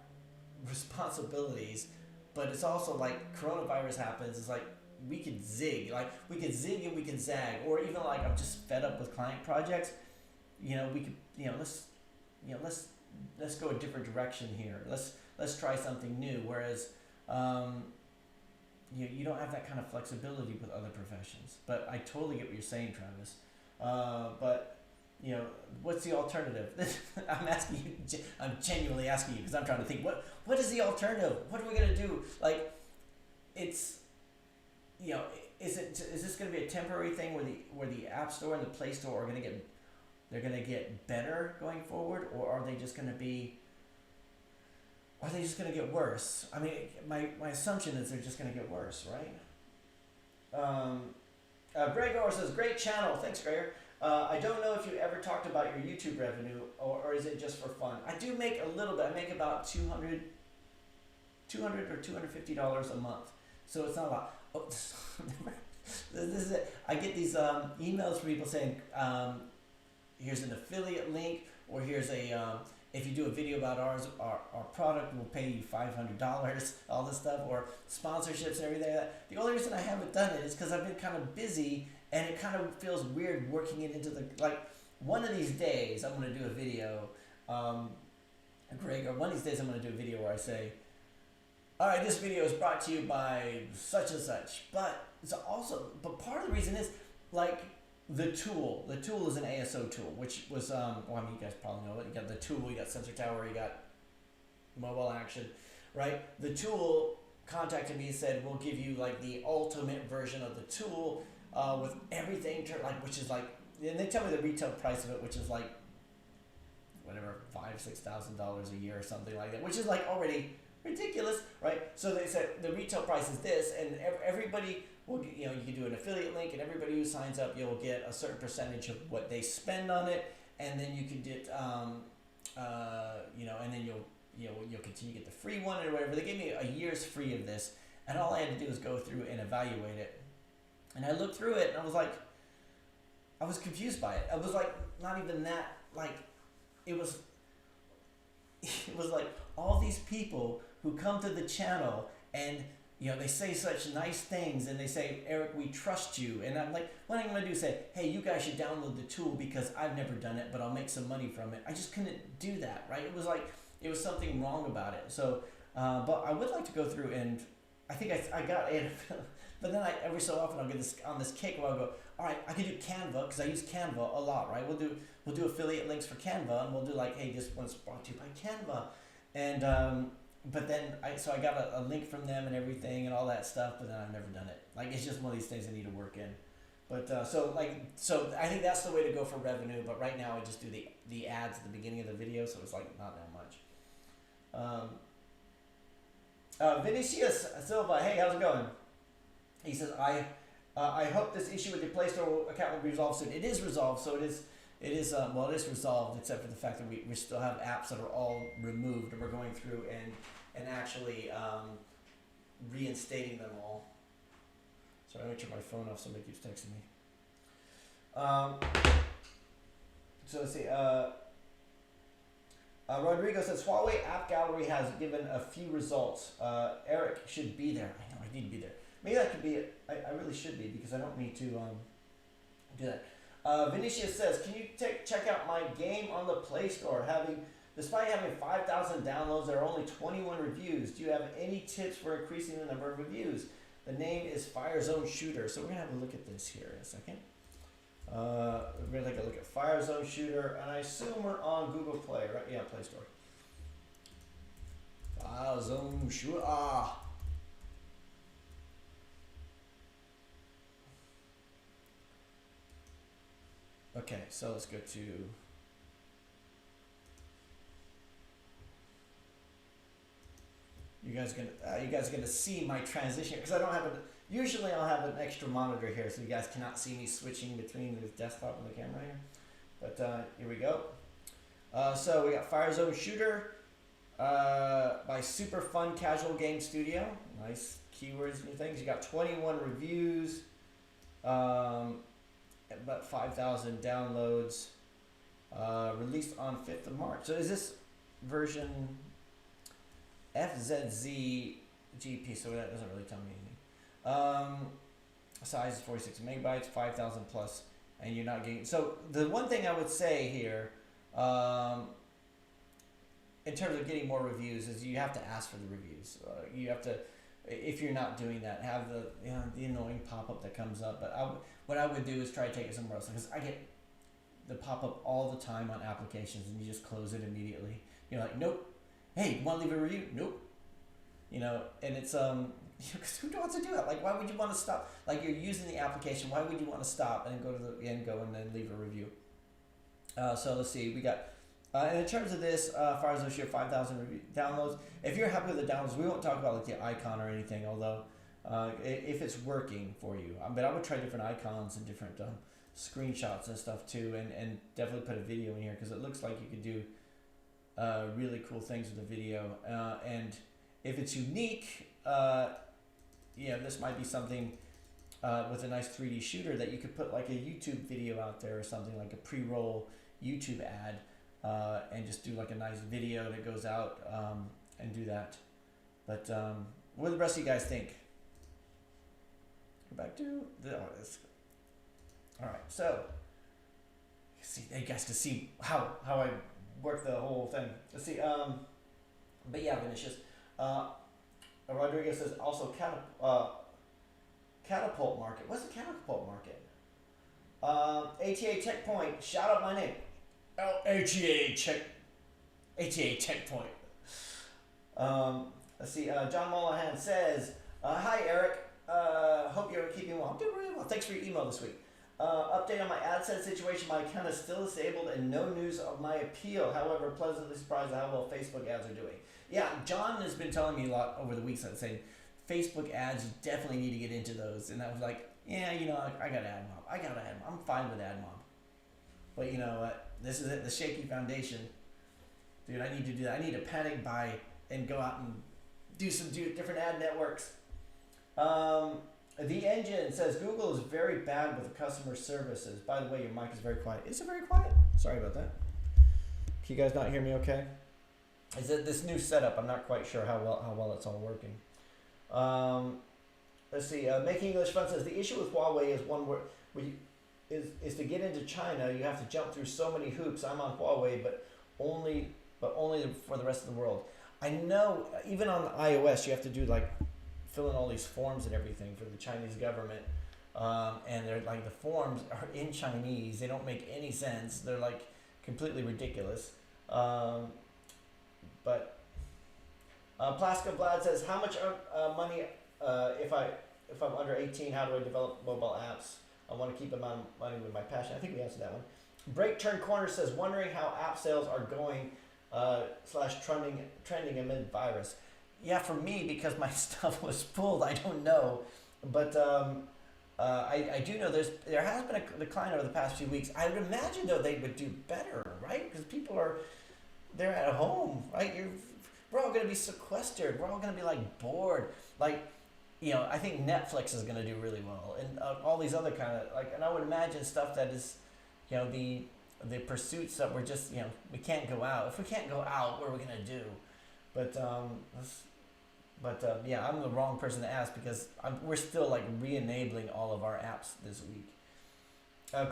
responsibilities. But it's also like coronavirus happens. It's like we could zig, and we can zag, or even like I'm just fed up with client projects. We could, let's go a different direction here. Let's try something new. Whereas, you don't have that kind of flexibility with other professions. But I totally get what you're saying, Travis. But what's the alternative? I'm asking you. I'm genuinely asking you because I'm trying to think. What is the alternative? What are we gonna do? Like, it's, is this gonna be a temporary thing where the App Store and the Play Store are gonna get better going forward, or are they just gonna get worse? I mean, my assumption is they're just gonna get worse, right? Gregor says, great channel. Thanks, Gregor. I don't know if you ever talked about your YouTube revenue, or is it just for fun? I do make a little bit. I make about $200 or $250 a month, so it's not a lot. Oh, this is it. I get these emails from people saying, here's an affiliate link, or here's if you do a video about our product, we'll pay you $500, all this stuff, or sponsorships and everything like that. The only reason I haven't done it is because I've been kind of busy, and it kind of feels weird working it into one of these days I'm going to do a video, Greg, or one of these days I'm going to do a video where I say, all right, this video is brought to you by such and such. But part of the reason is, like, the tool is an ASO tool, which was, you guys probably know it. You got the tool, you got Sensor Tower, you got mobile action, right? The tool contacted me and said, we'll give you like the ultimate version of the tool, with everything, which is like, and they tell me the retail price of it, which is like, whatever, $5,000-$6,000 a year or something like that, which is like already ridiculous, right? So they said the retail price is this, and everybody you can do an affiliate link, and everybody who signs up, you'll get a certain percentage of what they spend on it, and then you can get, and then you'll continue to get the free one or whatever. They gave me a year's free of this, and all I had to do was go through and evaluate it. And I looked through it, and I was confused by it. I was like, not even that, like, it was like all these people who come to the channel and they say such nice things, and they say, Eric, we trust you. And I'm like, what I'm going to do is say, hey, you guys should download the tool because I've never done it, but I'll make some money from it. I just couldn't do that, right? It was like, it was something wrong about it. So, but I would like to go through, and I think I got it. But then every so often I'll get this on this kick where I'll go, all right, I can do Canva because I use Canva a lot, right? We'll do affiliate links for Canva, and we'll do like, hey, this one's brought to you by Canva. And, but then I got a link from them and everything and all that stuff, but then I've never done it. Like, it's just one of these things I need to work in. But so I think that's the way to go for revenue. But right now I just do the ads at the beginning of the video, so it's like not that much. Vinicius Silva, hey, how's it going? He says, I hope this issue with the Play Store account will be resolved soon. It is resolved, so it is resolved, except for the fact that we still have apps that are all removed, and we're going through and actually reinstating them all. Sorry, I'm going to turn my phone off, somebody keeps texting me. So let's see, Rodrigo says, Huawei App Gallery has given a few results. Eric should be there. I know, I need to be there. Maybe that could be it. I really should be, because I don't need to do that. Vinicius says, can you check out my game on the Play Store? Despite having 5,000 downloads, there are only 21 reviews. Do you have any tips for increasing the number of reviews? The name is Fire Zone Shooter. So we're going to have a look at this here in a second. We're going to take a look at Fire Zone Shooter, and I assume we're on Google Play, right? Yeah, Play Store. Fire Zone Shooter. Okay, so let's go to you guys are gonna see my transition, because I don't have usually I'll have an extra monitor here so you guys cannot see me switching between the desktop and the camera here. But here we go. So we got Fire Zone Shooter by Super Fun Casual Game Studio. Nice keywords and things. You got 21 reviews. About 5,000 downloads, released on 5th of March. So is this version FZZGP? So that doesn't really tell me anything. Size is 46 megabytes, 5,000 plus, and you're not getting. So the one thing I would say here, in terms of getting more reviews, is you have to ask for the reviews. You have to. If you're not doing that, have the annoying pop-up that comes up. But what I would do is try to take it somewhere else, because I get the pop-up all the time on applications, and you just close it immediately. You're like, nope. Hey, want to leave a review? Nope. And it's because who wants to do that? Like, why would you want to stop? Like, you're using the application. Why would you want to stop and go to the end, and then leave a review? So let's see. We got. And in terms of this, Fire Zone Shooter, 5,000 downloads. If you're happy with the downloads, we won't talk about like the icon or anything, although if it's working for you. But I would try different icons and different screenshots and stuff too, and definitely put a video in here, because it looks like you could do really cool things with the video. And if it's unique, this might be something with a nice 3D shooter that you could put like a YouTube video out there, or something like a pre-roll YouTube ad. And just do like a nice video that goes out and do that. But what do the rest of you guys think? Go back to this. All right, so see, you guys can see how I work the whole thing. Let's see. But yeah, Vinicius. Rodriguez says also catapult market. What's the catapult market? ATA Checkpoint. Shout out my name. ATA Checkpoint. Let's see. John Mollahan says, "Hi Eric. Hope you're keeping well. I'm doing really well. Thanks for your email this week. Update on my AdSense situation. My account is still disabled, and no news of my appeal. However, pleasantly surprised at how well Facebook ads are doing. Yeah, John has been telling me a lot over the weeks. I'm saying Facebook ads, you definitely need to get into those. And I was like, yeah, you know, I got AdMob. I'm fine with AdMob. But you know what? This is it, the shaky foundation. Dude, I need to do that. I need to panic buy and go out and do different ad networks. The Engine says Google is very bad with customer services. By the way, your mic is very quiet. Is it very quiet? Sorry about that. Can you guys not hear me okay? Is it this new setup? I'm not quite sure how well it's all working. Let's see. Making English Fun says the issue with Huawei is one where is to get into China, you have to jump through so many hoops. I'm on Huawei, but only for the rest of the world. I know even on iOS you have to do like fill in all these forms and everything for the Chinese government, and they're like the forms are in Chinese. They don't make any sense. They're like completely ridiculous. But Plaska Vlad says, how much money if I'm under 18? How do I develop mobile apps? I want to keep them on money with my passion. I think we answered that one. Break Turn Corner says, wondering how app sales are going / trending amid virus. Yeah, for me, because my stuff was pulled, I don't know. But I do know there has been a decline over the past few weeks. I would imagine, though, they would do better, right? Because they're at home, right? We're all going to be sequestered. We're all going to be, like, bored. Like, you know, I think Netflix is going to do really well. And all these other kind of, like, and I would imagine stuff that is, you know, the pursuits that we're just, you know, we can't go out. If we can't go out, what are we going to do? But yeah, I'm the wrong person to ask because we're still like re-enabling all of our apps this week.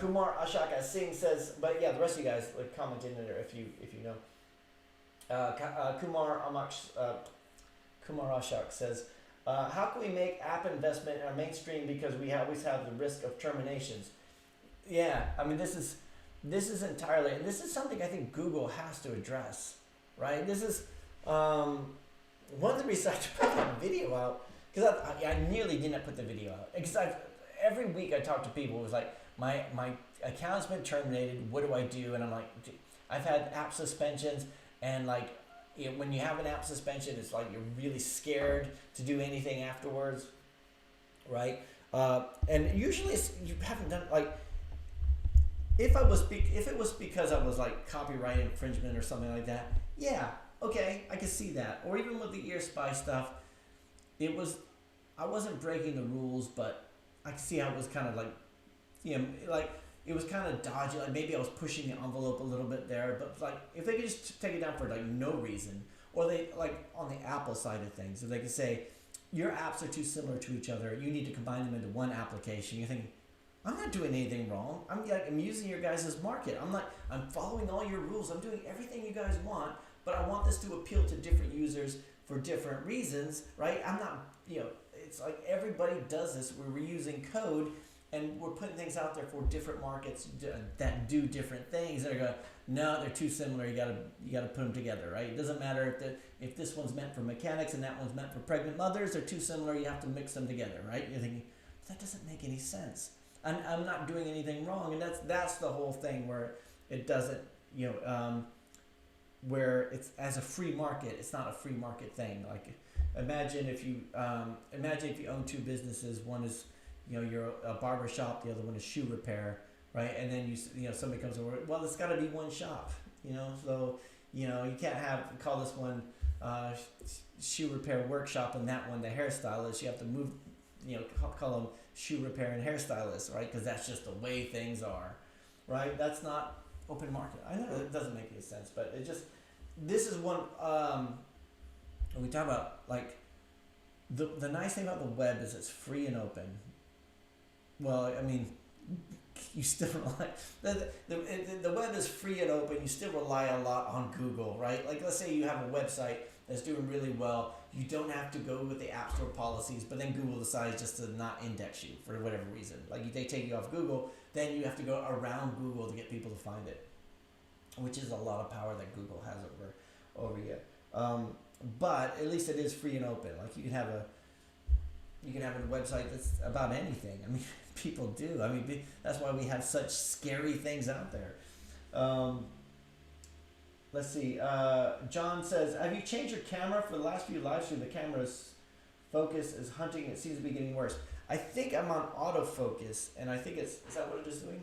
Kumar Ashaka Singh says, but yeah, the rest of you guys like comment in there if you know. Kumar Ashak says, how can we make app investment in our mainstream because we always have the risk of terminations? Yeah, I mean this is entirely, and this is something I think Google has to address, right? This is one of the reasons I put that video out, because I nearly didn't put the video out, because every week I talk to people, it was like, my account's been terminated, what do I do? And I'm like, I've had app suspensions, and like, you know, when you have an app suspension, it's like you're really scared to do anything afterwards, right? And usually you haven't done, like, if it was because I was like copyright infringement or something like that, yeah, okay, I can see that. Or even with the ear spy stuff, I wasn't breaking the rules, but I can see how it was kind of like, you know, like it was kind of dodgy. Like maybe I was pushing the envelope a little bit there, but like if they could just take it down for like no reason, or they like on the Apple side of things, if they could say your apps are too similar to each other, you need to combine them into one application. You're thinking, I'm not doing anything wrong. I'm using your guys' market. I'm following all your rules. I'm doing everything you guys want, but I want this to appeal to different users for different reasons, right? I'm not, you know, it's like everybody does this. We're reusing code and we're putting things out there for different markets that do different things. They're going, no, they're too similar. You gotta put them together, right? It doesn't matter if this one's meant for mechanics and that one's meant for pregnant mothers. They're too similar. You have to mix them together, right? You're thinking, that doesn't make any sense. I'm not doing anything wrong, and that's the whole thing where it doesn't, you know, where it's as a free market, it's not a free market thing. Like, imagine if you own two businesses. One is, you know, you're a barber shop, the other one is shoe repair, right? And then you know somebody comes over. Well, it's got to be one shop, you know. So you know you can't call this one shoe repair workshop and that one the hairstylist. You have to move, you know, call them shoe repair and hairstylist, right? Because that's just the way things are, right? That's not open market. I know it doesn't make any sense, but this is one. When we talk about like the nice thing about the web is it's free and open. Well, I mean, you still rely the web is free and open. You still rely a lot on Google, right? Like let's say you have a website that's doing really well. You don't have to go with the App Store policies, but then Google decides just to not index you for whatever reason. Like they take you off Google, then you have to go around Google to get people to find it, which is a lot of power that Google has over you. But at least it is free and open. Like you can have a website that's about anything. I mean, people do. I mean, that's why we have such scary things out there. Let's see. John says, have you changed your camera for the last few live streams? The camera's focus is hunting. It seems to be getting worse. I think I'm on autofocus, and I think is that what it is doing?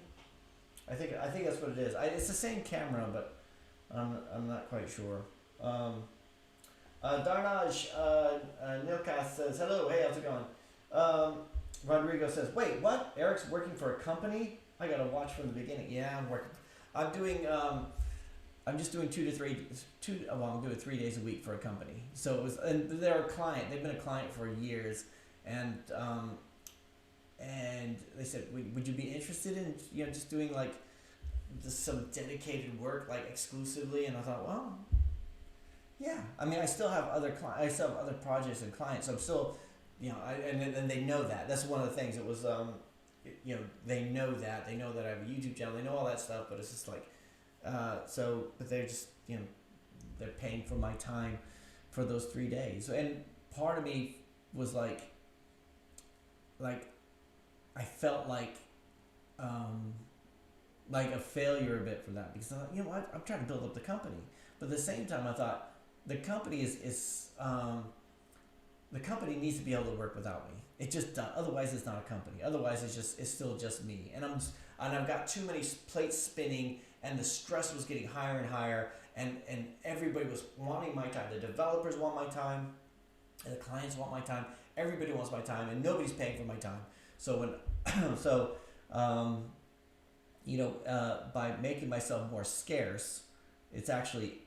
I think that's what it is. It's the same camera, but I'm not quite sure. Darnaj Nilkas says, hello, hey, how's it going? Rodrigo says, wait, what? Eric's working for a company? I gotta watch from the beginning. Yeah, I'm working. I'm doing, I'm just doing I'm doing 3 days a week for a company. So it was, and they're a client. They've been a client for years, and they said, would you be interested in, just doing like just some dedicated work, like exclusively? And I thought, well, yeah. I mean, I still have other projects and clients. So I'm still, and they know that. That's one of the things. It was, they know that. They know that I have a YouTube channel. They know all that stuff. But it's just like, but they're just, they're paying for my time for those 3 days. And part of me was like I felt like a failure a bit for that, because I thought, what? I'm trying to build up the company. But at the same time, I thought the company the company needs to be able to work without me. It just does. Otherwise, it's not a company. Otherwise, it's still just me. And I've got too many plates spinning, and the stress was getting higher and higher, and everybody was wanting my time. The developers want my time, and the clients want my time. Everybody wants my time, and nobody's paying for my time. So by making myself more scarce, it's actually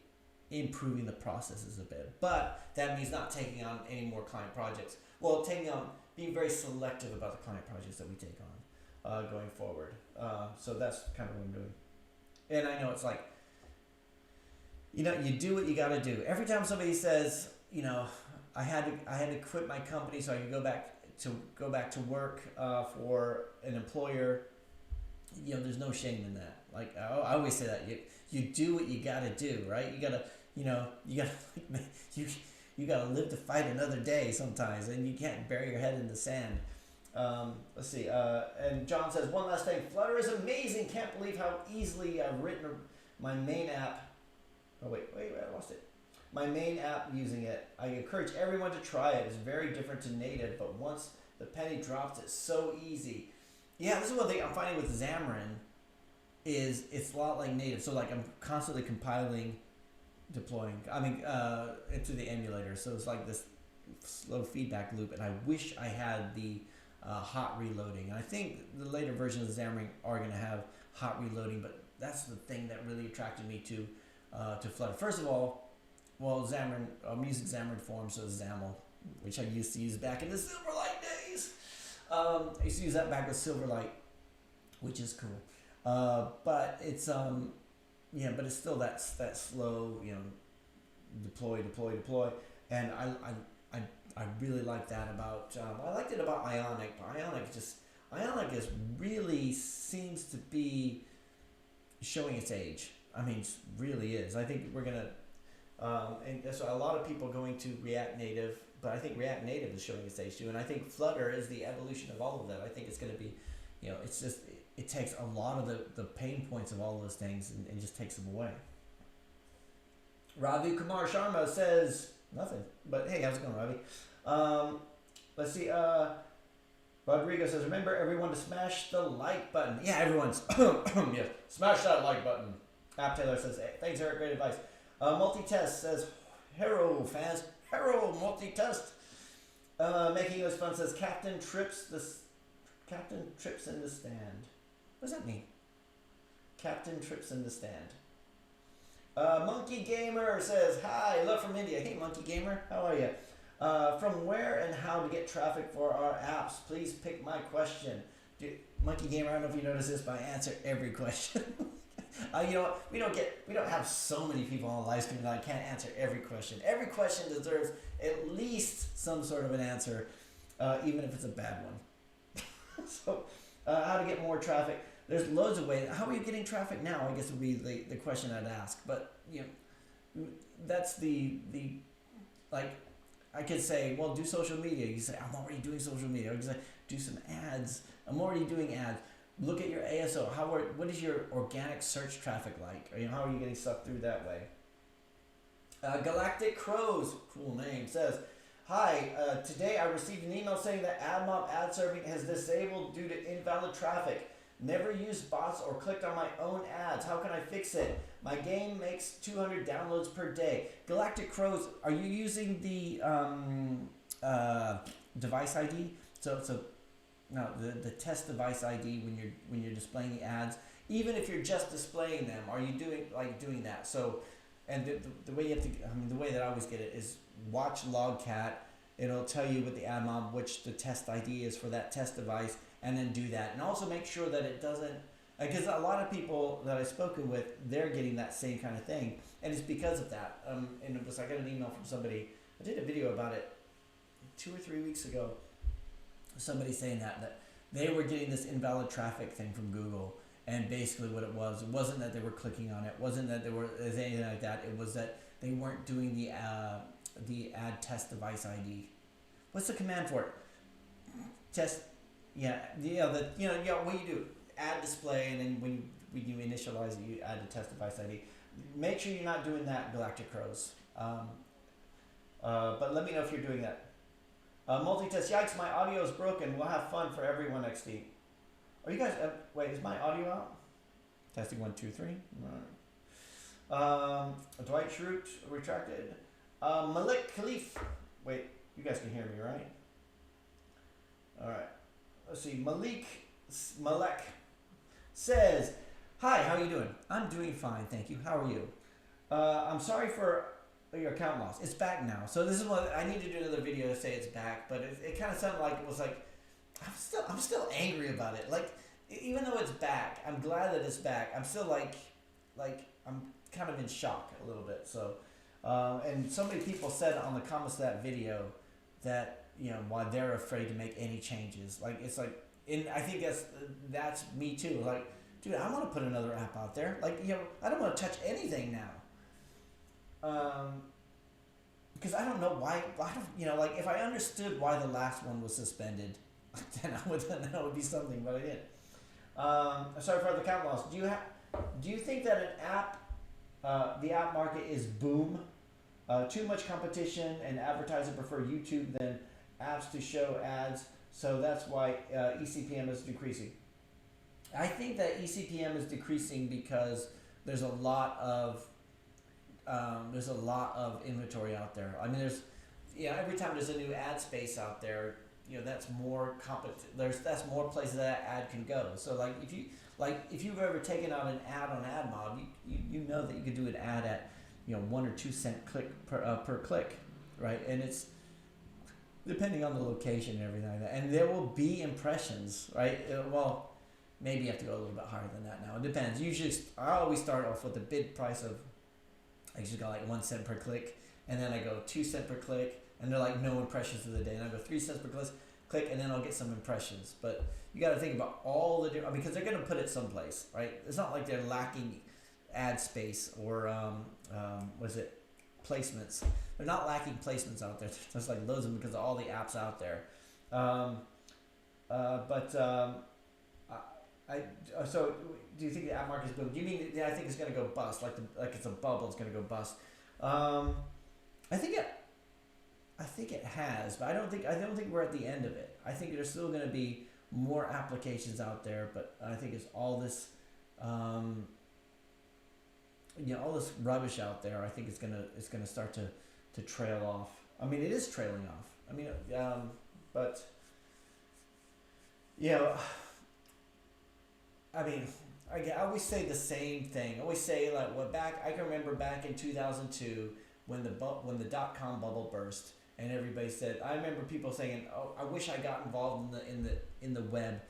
improving the processes a bit. But that means not taking on any more client projects. Well, being very selective about the client projects that we take on going forward. So that's kind of what I'm doing. And I know it's like, you do what you got to do. Every time somebody says, I had to quit my company so I could go back to work for an employer, there's no shame in that. Like I always say that you do what you got to do, right? You gotta you gotta live to fight another day sometimes, and you can't bury your head in the sand. Let's see. And John says, one last thing. Flutter is amazing. Can't believe how easily I've written my main app. Oh wait, I lost it. My main app using it. I encourage everyone to try it. It's very different to native, but once the penny drops, it's so easy. Yeah, this is one thing I'm finding with Xamarin is it's a lot like native. So like I'm constantly compiling, deploying, into the emulator. So it's like this slow feedback loop, and I wish I had the hot reloading. And I think the later versions of Xamarin are going to have hot reloading, but that's the thing that really attracted me to Flutter. First of all, Xamarin, I'm using Xamarin Forms, so XAML, which I used to use back in the Silverlight days. I used to use that back with Silverlight, which is cool. But it's but it's still that slow, deploy, and I really like that about. I liked it about Ionic, but Ionic really seems to be showing its age. I mean, it really is. I think we're gonna. And so a lot of people going to React Native, but I think React Native is showing its age too, and I think Flutter is the evolution of all of that. I think it's going to be, it's just, it takes a lot of the pain points of all those things and just takes them away. Ravi Kumar Sharma says nothing, but hey, how's it going, Ravi? Let's see. Rodrigo says, remember everyone to smash the like button. Yeah, everyone's smash that like button. App Taylor says, hey, thanks, Eric, great advice. Multitest says, Hero fans, Hero multitest. Making English Fun says, Captain trips in the stand. What does that mean? Captain trips in the stand. Monkey Gamer says, hi, love from India. Hey, Monkey Gamer, how are you? From where and how to get traffic for our apps? Please pick my question. Monkey Gamer, I don't know if you notice this, but I answer every question. We don't have so many people on the live stream that I can't answer every question. Every question deserves at least some sort of an answer, even if it's a bad one. So, how to get more traffic? There's loads of ways. How are you getting traffic now? I guess would be the question I'd ask. But that's the like. I could say, well, do social media. You say, I'm already doing social media. I could say, do some ads. I'm already doing ads. Look at your ASO. What is your organic search traffic like? How are you getting stuff through that way? Galactic Crows, cool name, says, Hi, today I received an email saying that AdMob ad serving has disabled due to invalid traffic. Never used bots or clicked on my own ads. How can I fix it? My game makes 200 downloads per day. Galactic Crows, are you using the device ID? So no, the test device ID when you're displaying the ads. Even if you're just displaying them, are you doing that? So, and the way you have to, the way that I always get it is watch Logcat. It'll tell you with the AdMob which the test ID is for that test device, and then do that. And also make sure that it doesn't, because a lot of people that I've spoken with, they're getting that same kind of thing, and it's because of that. And it was, I got an email from somebody. I did a video about it 2 or 3 weeks ago. Somebody saying that they were getting this invalid traffic thing from Google, and basically what it wasn't that they were clicking on it, wasn't that there was anything like that. It was that they weren't doing the ad test device ID. What's the command for it? Test. Yeah. What you do, ad display, and then when you initialize it, you add the test device ID. Make sure you're not doing that, Galactic Crows. But let me know if you're doing that. Multitest. Yikes! My audio is broken. We'll have fun for everyone next week. Are you guys? Wait, is my audio out? Testing 1 2 3. All right. Dwight Schrute retracted. Malik Khalif. Wait, you guys can hear me, right? All right. Let's see. Malek says, "Hi, how are you doing? I'm doing fine, thank you. How are you? I'm sorry for your account loss. It's back now. So this is what I need to do another video to say it's back. But it kind of sounded like it was like I'm still angry about it. Like even though it's back, I'm glad that it's back. I'm still like I'm kind of in shock a little bit. So and so many people said on the comments of that video that why they're afraid to make any changes. Like it's like, and I think that's me too. Like, dude, I want to put another app out there. Like I don't want to touch anything now. Because I don't know why. Like if I understood why the last one was suspended, then that would be something. But I didn't. Sorry for the account loss. Do you think that an app, the app market is boom? Too much competition, and advertisers prefer YouTube than apps to show ads, so that's why eCPM is decreasing. I think that eCPM is decreasing because there's a lot of inventory out there. I mean, every time there's a new ad space out there, that's more that's more places that ad can go. So if you've ever taken out an ad on AdMob, you know that you could do an ad at 1 or 2 cent click per click, right? And it's depending on the location and everything like that. And there will be impressions, right? Well, maybe you have to go a little bit higher than that now. It depends. Usually, I always start off with the bid price of, I usually go like 1 cent per click, and then I go 2 cent per click, and they're like no impressions of the day. And I go 3 cents per click, and then I'll get some impressions. But you got to think about all the different, because they're going to put it someplace, right? It's not like they're lacking ad space or placements. They're not lacking placements out there. There's like loads of them because of all the apps out there. So do you think the app market is booming? Do you mean I think it's going to go bust, like it's a bubble? It's going to go bust. I think it has, but I don't think we're at the end of it. I think there's still going to be more applications out there, but I think it's all this. All this rubbish out there, I think it's gonna start to trail off. I mean, it is trailing off. I mean, I always say the same thing. I always say I can remember back in 2002 when the .com bubble burst, and everybody said. I remember people saying, "Oh, I wish I got involved in the web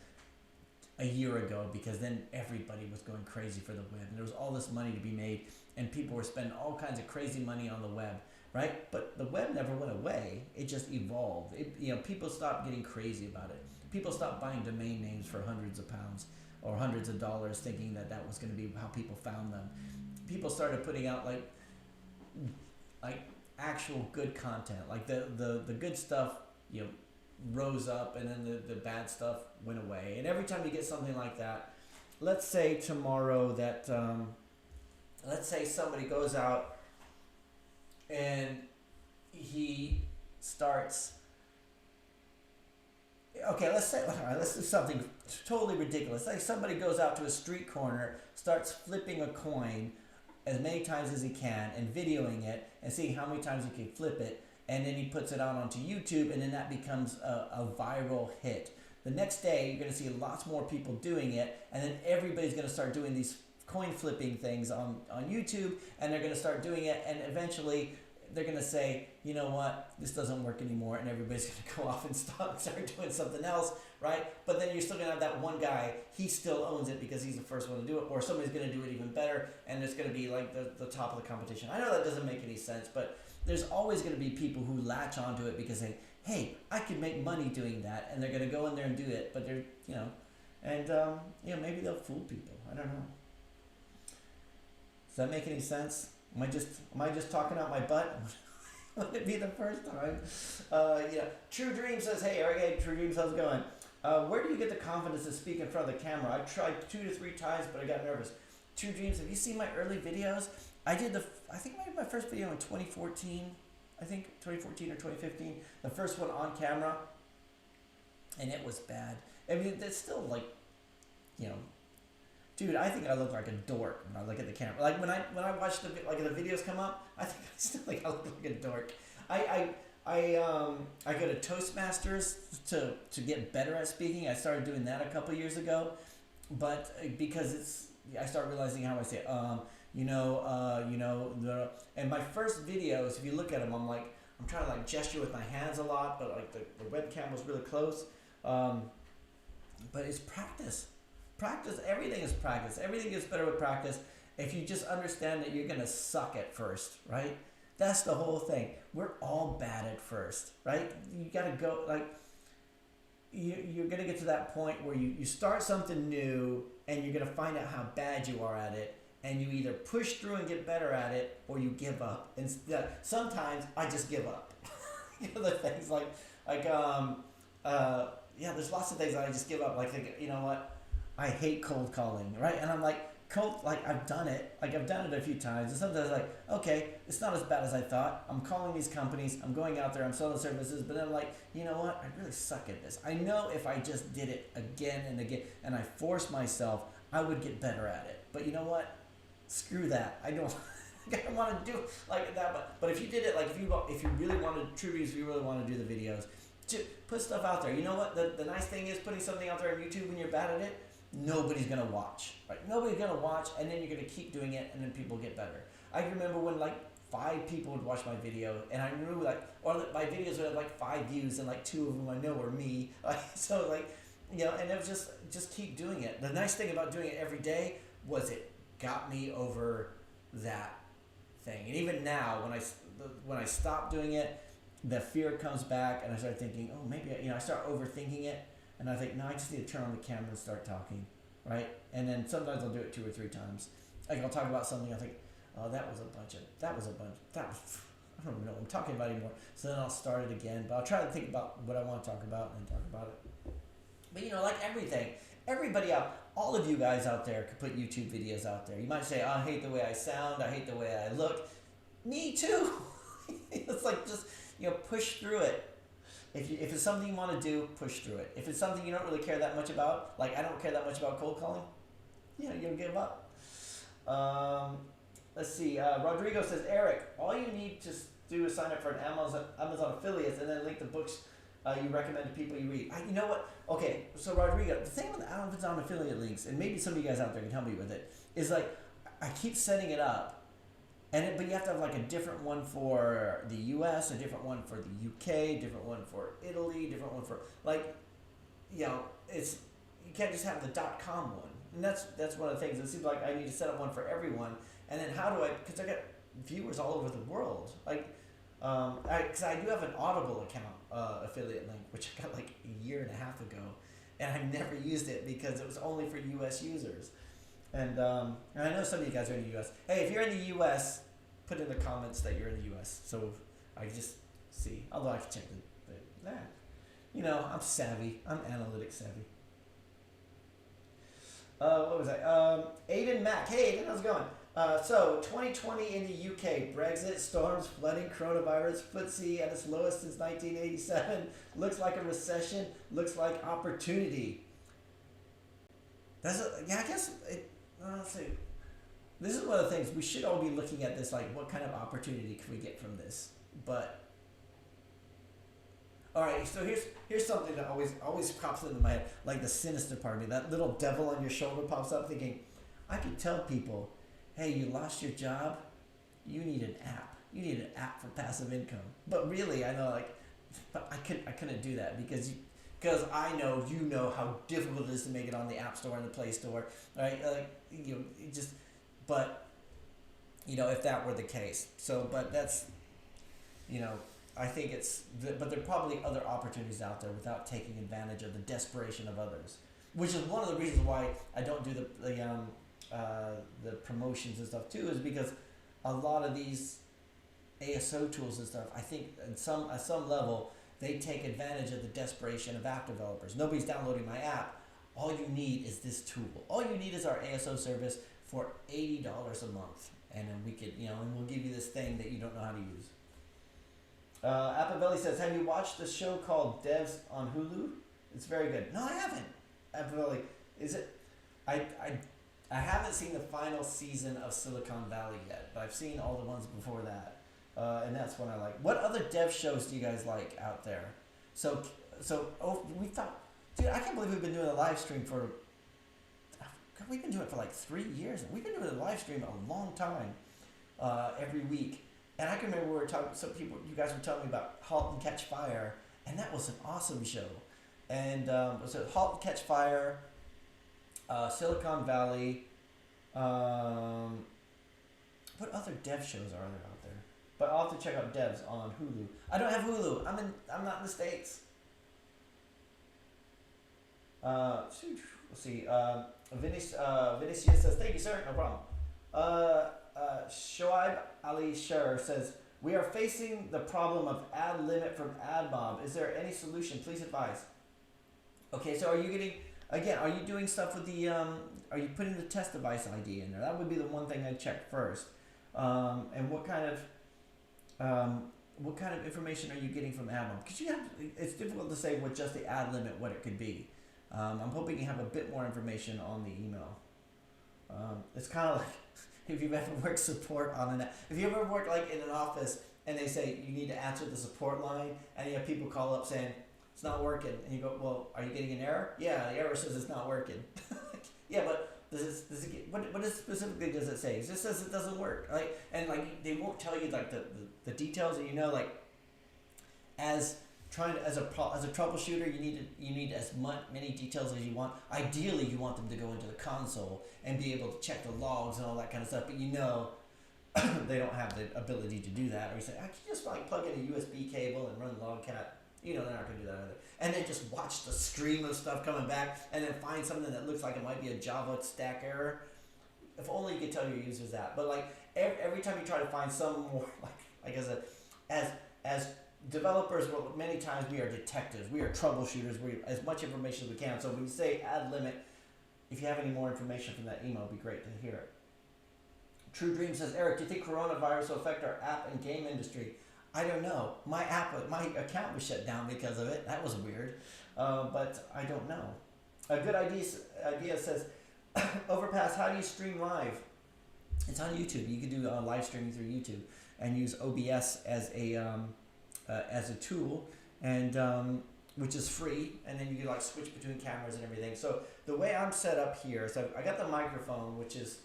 a year ago, because then everybody was going crazy for the web, and there was all this money to be made, and people were spending all kinds of crazy money on the web, right? But the web never went away; it just evolved. People stopped getting crazy about it. People stopped buying domain names for hundreds of pounds or hundreds of dollars, thinking that was going to be how people found them. People started putting out like actual good content, like the good stuff, rose up, and then the bad stuff went away. And every time you get something like that, let's say tomorrow that let's say somebody goes out and he starts. Okay, let's say, all right, let's do something totally ridiculous. Like somebody goes out to a street corner, starts flipping a coin as many times as he can and videoing it and seeing how many times he can flip it, and then he puts it out onto YouTube, and then that becomes a viral hit. The next day, you're going to see lots more people doing it, and then everybody's going to start doing these coin flipping things on YouTube, and they're going to start doing it, and eventually they're going to say, you know what, this doesn't work anymore, and everybody's going to go off and start doing something else, right? But then you're still going to have that one guy, he still owns it because he's the first one to do it, or somebody's going to do it even better, and it's going to be like the top of the competition. I know that doesn't make any sense, but there's always going to be people who latch onto it because they, hey, I could make money doing that, and they're going to go in there and do it, but they're, and, maybe they'll fool people. I don't know. Does that make any sense? Am I just talking out my butt? Would it be the first time? True Dream says, hey, Eric, True Dreams, how's it going? Where do you get the confidence to speak in front of the camera? I tried 2 to 3 times, but I got nervous. True Dreams, have you seen my early videos? I think I made my first video in 2014. I think 2014 or 2015. The first one on camera. And it was bad. I mean, it's still like, dude, I think I look like a dork when I look at the camera. Like when I watch the videos come up, I think I still think I look like a dork. I go to Toastmasters to get better at speaking. I started doing that a couple years ago, but because I start realizing how I say it. And my first videos, if you look at them, I'm trying to gesture with my hands a lot, but the webcam was really close. But it's practice. Practice, everything is practice. Everything gets better with practice if you just understand that you're going to suck at first, right? That's the whole thing. We're all bad at first, right? You got to go, you're going to get to that point where you start something new and you're going to find out how bad you are at it, and you either push through and get better at it or you give up. And sometimes I just give up. The things there's lots of things that I just give up. You know what? I hate cold calling, right? And I'm I've done it. I've done it a few times. And sometimes okay, it's not as bad as I thought. I'm calling these companies. I'm going out there. I'm selling services. But then I'm you know what? I really suck at this. I know if I just did it again and again and I forced myself, I would get better at it. But you know what? Screw that. I don't want to do it like that. But if you did it, if you really wanted true views, if you really want to do the videos, put stuff out there. You know what? The nice thing is putting something out there on YouTube when you're bad at it, nobody's going to watch, right? Nobody's going to watch, and then you're going to keep doing it, and then people get better. I remember when 5 people would watch my video, and I knew my videos would have 5 views, and 2 of them I know were me. And it was just keep doing it. The nice thing about doing it every day was it got me over that thing. And even now, when I stop doing it, the fear comes back, and I start thinking, oh, maybe I start overthinking it. And I think, no, I just need to turn on the camera and start talking, right? And then sometimes I'll do it 2 or 3 times. I'll talk about something, I think, oh, that was I don't even know what I'm talking about anymore. So then I'll start it again. But I'll try to think about what I want to talk about and talk about it. But everything, everybody all of you guys out there could put YouTube videos out there. You might say, oh, I hate the way I sound. I hate the way I look. Me too. It's just, push through it. If it's something you want to do, push through it. If it's something you don't really care that much about, I don't care that much about cold calling, you'll give up. Let's see. Rodrigo says, Eric, all you need to do is sign up for an Amazon affiliates and then link the books you recommend to people you read. You know what? Okay, so Rodrigo, the thing with the Amazon affiliate links, and maybe some of you guys out there can help me with it, is I keep setting it up. But you have to have a different one for the U.S., a different one for the UK, different one for Italy, different one for you can't just have the .com one, and that's one of the things. It seems like I need to set up one for everyone, and then how do I? Because I got viewers all over the world. Because I do have an Audible account affiliate link, which I got a year and a half ago, and I never used it because it was only for U.S. users. And I know some of you guys are in the U.S. Hey, if you're in the U.S., put in the comments that you're in the U.S. so I just see. Although I can check that. I'm savvy. I'm analytic savvy. What was I? Aiden Mack. Hey, Aiden, how's it going? So 2020 in the UK: Brexit, storms, flooding, coronavirus, FTSE at its lowest since 1987. Looks like a recession. Looks like opportunity. Yeah, I guess let's see. This is one of the things we should all be looking at. This, like, what kind of opportunity can we get from this? But all right, so here's something that always pops into my head, like the sinister part of me. That little devil on your shoulder pops up, thinking, I could tell people, hey, you lost your job, you need an app. You need an app for passive income. But really, I know, like, but I couldn't do that because I know you know how difficult it is to make it on the App Store and the Play Store, right? Like, it just, but if that were the case. So, but that's, I think but there are probably other opportunities out there without taking advantage of the desperation of others, which is one of the reasons why I don't do the promotions and stuff too, is because a lot of these ASO tools and stuff, I think at some level, they take advantage of the desperation of app developers. Nobody's downloading my app. All you need is this tool. All you need is our ASO service for $80 a month, and then we could, and we'll give you this thing that you don't know how to use. Appavelli says, have you watched the show called Devs on Hulu? It's very good. No, I haven't. Appavelli, is it? I haven't seen the final season of Silicon Valley yet, but I've seen all the ones before that. And that's what I like. What other dev shows do you guys like out there? So we thought, dude, I can't believe we've been doing a live stream for, we've been doing it for like 3 years. We've been doing a live stream a long time, every week. And I can remember we were talking, you guys were telling me about Halt and Catch Fire, and that was an awesome show. And so Halt and Catch Fire, Silicon Valley, what other dev shows are there out there? But I'll have to check out Devs on Hulu. I don't have Hulu. I'm not in the States. Let's see. Vinicius says, thank you, sir. No problem. Shoaib Ali Sher says, we are facing the problem of ad limit from AdMob. Is there any solution? Please advise. Okay, so are you doing stuff with the, are you putting the test device ID in there? That would be the one thing I'd check first. And what kind of information are you getting from AdMob? Because it's difficult to say with just the ad limit what it could be. I'm hoping you have a bit more information on the email. It's kind of like if you've ever worked support on an app. If you ever worked like in an office and they say you need to answer the support line, and you have people call up saying it's not working, and you go, well, are you getting an error? Yeah, the error says it's not working. Yeah, but what specifically does it say? It just says it doesn't work, right? And like they won't tell you like the details, and like as a troubleshooter, you need as many details as you want. Ideally, you want them to go into the console and be able to check the logs and all that kind of stuff. But they don't have the ability to do that. Or you say, I can just like plug in a USB cable and run Logcat. They're not going to do that either. And then just watch the stream of stuff coming back, and then find something that looks like it might be a Java stack error. If only you could tell your users that. But like every time you try to find some more, like as developers, well, many times we are detectives, we are troubleshooters, we as much information as we can. So when you say ad limit, if you have any more information from that email, it'd be great to hear it. True Dream says, Eric, do you think coronavirus will affect our app and game industry? I don't know. My account was shut down because of it. That was weird, but I don't know. A good idea says, Overpass, how do you stream live? It's on YouTube. You can do live streaming through YouTube and use OBS as a tool, and which is free, and then you can like switch between cameras and everything. So the way I'm set up here, so I got the microphone, which is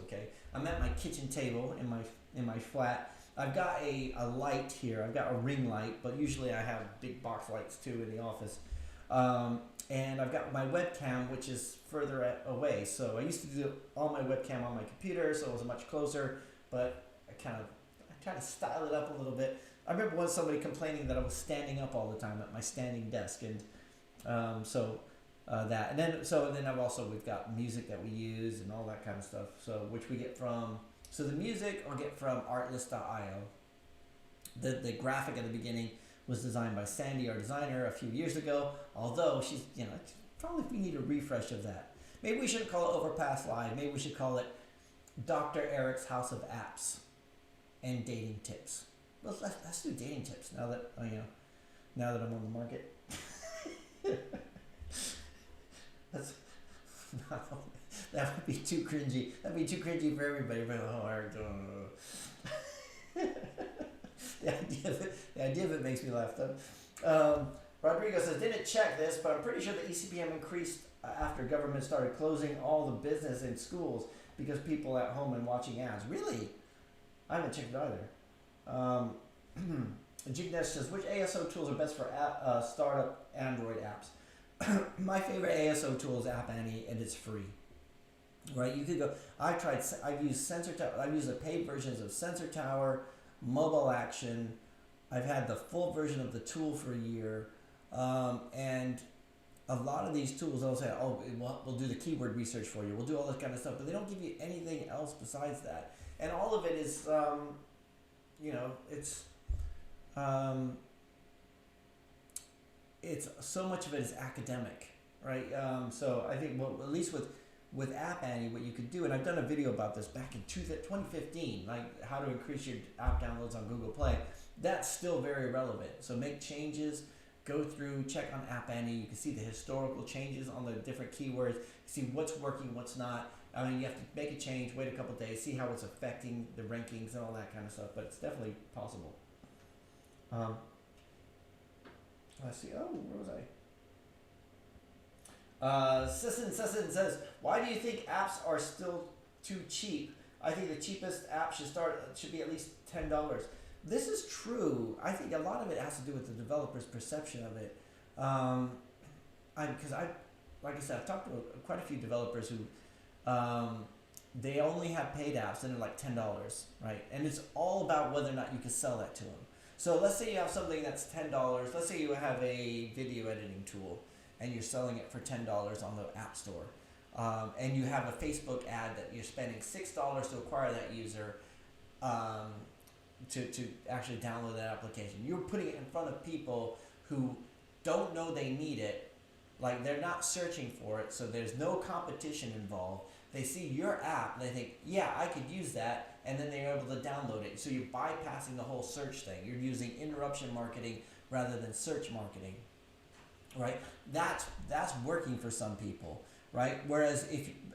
okay. I'm at my kitchen table in my flat. I've got a light here. I've got a ring light, but usually I have big box lights too in the office. And I've got my webcam, which is further away. So I used to do all my webcam on my computer, so it was much closer, but I try to style it up a little bit. I remember once somebody complaining that I was standing up all the time at my standing desk, and that. And then we've got music that we use and all that kind of stuff. So which we get from. So the music I'll get from Artlist.io. The graphic at the beginning was designed by Sandy, our designer, a few years ago. Although she's, probably we need a refresh of that. Maybe we shouldn't call it Overpass Live. Maybe we should call it Dr. Eric's House of Apps and dating tips. Let's do dating tips now that now that I'm on the market. That's that would be too cringy. That'd be too cringy for everybody. But oh, Eric, the idea of it makes me laugh though. Rodrigo says, didn't check this, but I'm pretty sure the ECPM increased after government started closing all the business in schools because people at home and watching ads. Really? I haven't checked it either. Jignesh says, which ASO tools are best for startup Android apps? My favorite ASO tool is App Annie, and it's free. Right? You could go. I've used Sensor Tower. I've used the paid versions of Sensor Tower, Mobile Action. I've had the full version of the tool for a year, and a lot of these tools, they'll say, "Oh, we'll do the keyword research for you. We'll do all this kind of stuff," but they don't give you anything else besides that. And all of it is, it's so much of it is academic, right? So I think, well, at least with App Annie, what you could do, and I've done a video about this back in 2015, like how to increase your app downloads on Google Play. That's still very relevant. So make changes, go through, check on App Annie. You can see the historical changes on the different keywords, see what's working, what's not. I mean, you have to make a change, wait a couple of days, see how it's affecting the rankings and all that kind of stuff, but it's definitely possible. Let's see, where was I? Sisson says, why do you think apps are still too cheap? I think the cheapest app should be at least $10. This is true. I think a lot of it has to do with the developer's perception of it. Like I said, I've talked to quite a few developers who, they only have paid apps and they're like $10, right? And it's all about whether or not you can sell that to them. So let's say you have something that's $10. Let's say you have a video editing tool and you're selling it for $10 on the App Store. And you have a Facebook ad that you're spending $6 to acquire that user to actually download that application. You're putting it in front of people who don't know they need it, like they're not searching for it, so there's no competition involved. They see your app, they think, yeah, I could use that, and then they're able to download it. So you're bypassing the whole search thing. You're using interruption marketing rather than search marketing, right? That's working for some people, right? Whereas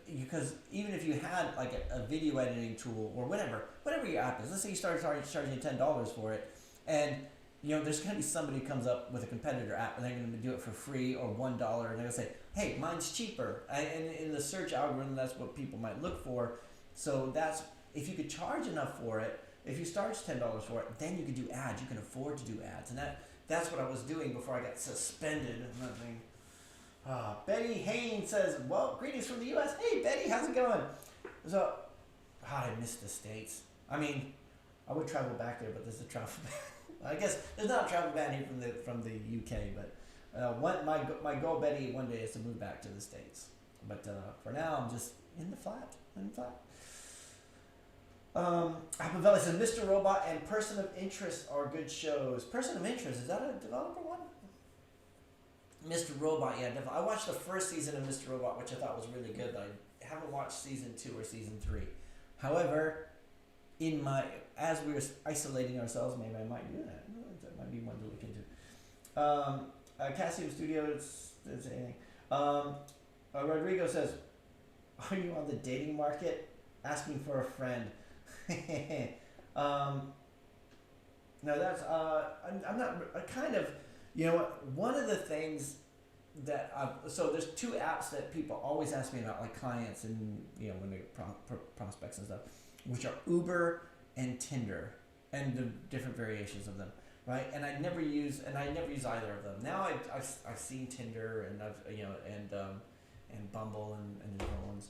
because even if you had like a video editing tool or whatever your app is, let's say you start charging $10 for it, and there's going to be somebody who comes up with a competitor app and they're going to do it for free or $1, and they're going to say, hey, mine's cheaper. And in the search algorithm, that's what people might look for. So that's, if you could charge enough for it, if you charge $10 for it, then you could do ads. You can afford to do ads. And that's what I was doing before I got suspended and nothing. Betty Haynes says, well, greetings from the U.S. Hey, Betty, how's it going? So, I miss the States. I mean, I would travel back there, but there's a travel ban. I guess there's not a travel ban here from the UK, but my goal, Betty, one day is to move back to the States. But for now, I'm just in the flat. Appavelli says, Mr. Robot and Person of Interest are good shows. Person of Interest, is that a developer one? Mr. Robot, yeah, definitely. I watched the first season of Mr. Robot, which I thought was really good, but I haven't watched season 2 or season 3. However, as we were isolating ourselves, maybe I might do that. That might be one to look into. Cassium Studios does anything. Rodrigo says, are you on the dating market? Asking for a friend. No, that's, I'm not, I kind of, you know what, one of the things that so there's 2 apps that people always ask me about, like clients and, when they get prospects and stuff, which are Uber and Tinder and the different variations of them, right? And I never use either of them. Now I've seen Tinder and and Bumble and different ones,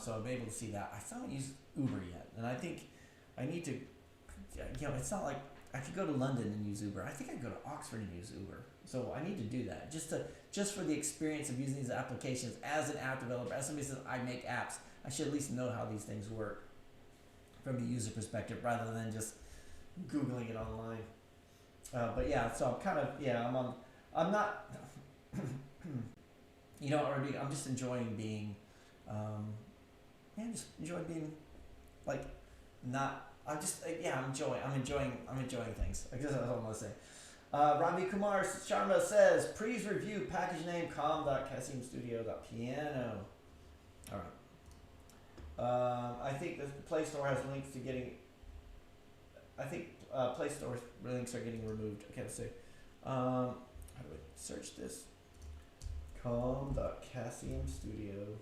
so I'm able to see that. I still haven't used Uber yet, and I think I need to. It's not like I could go to London and use Uber. I think I could go to Oxford and use Uber. So I need to do that just for the experience of using these applications as an app developer. As somebody says, I make apps, I should at least know how these things work from the user perspective rather than just Googling it online. But yeah, so I'm kind of, I'm not, I'm just enjoying being, like, not. I'm just yeah. I'm enjoying things. I guess that's all I'm gonna say. Ravi Kumar Sharma says, please review package name com.casimstudio.piano. All right. I think the Play Store has links to getting. I think Play Store links are getting removed. I can't say. How do I search this? com.casimstudio.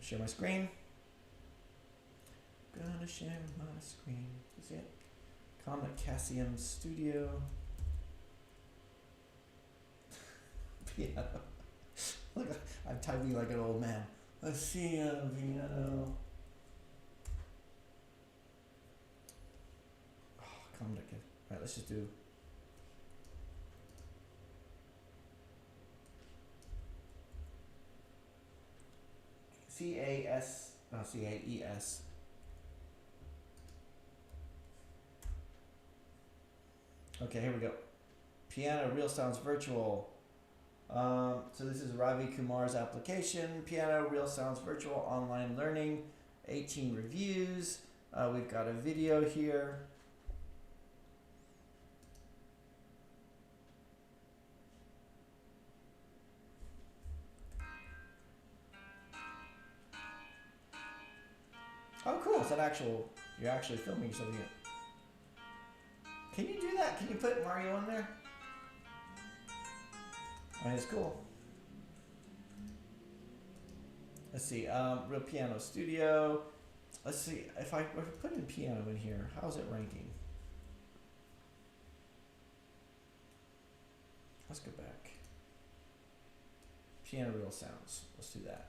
Share my screen. Gonna share my screen. You see it? com.casimstudio. Piano. Look, I'm typing like an old man. Let's see piano. Oh, Alright, let's just do. CAES. Okay, here we go. Piano Real Sounds Virtual. So this is Ravi Kumar's application. Piano Real Sounds Virtual Online Learning. 18 reviews. We've got a video here. Oh, cool! Is that actual? You're actually filming something. Can you do that? Can you put Mario in there? I mean, it's cool. Let's see. Real Piano Studio. Let's see if I put in piano in here. How's it ranking? Let's go back. Piano Real Sounds. Let's do that.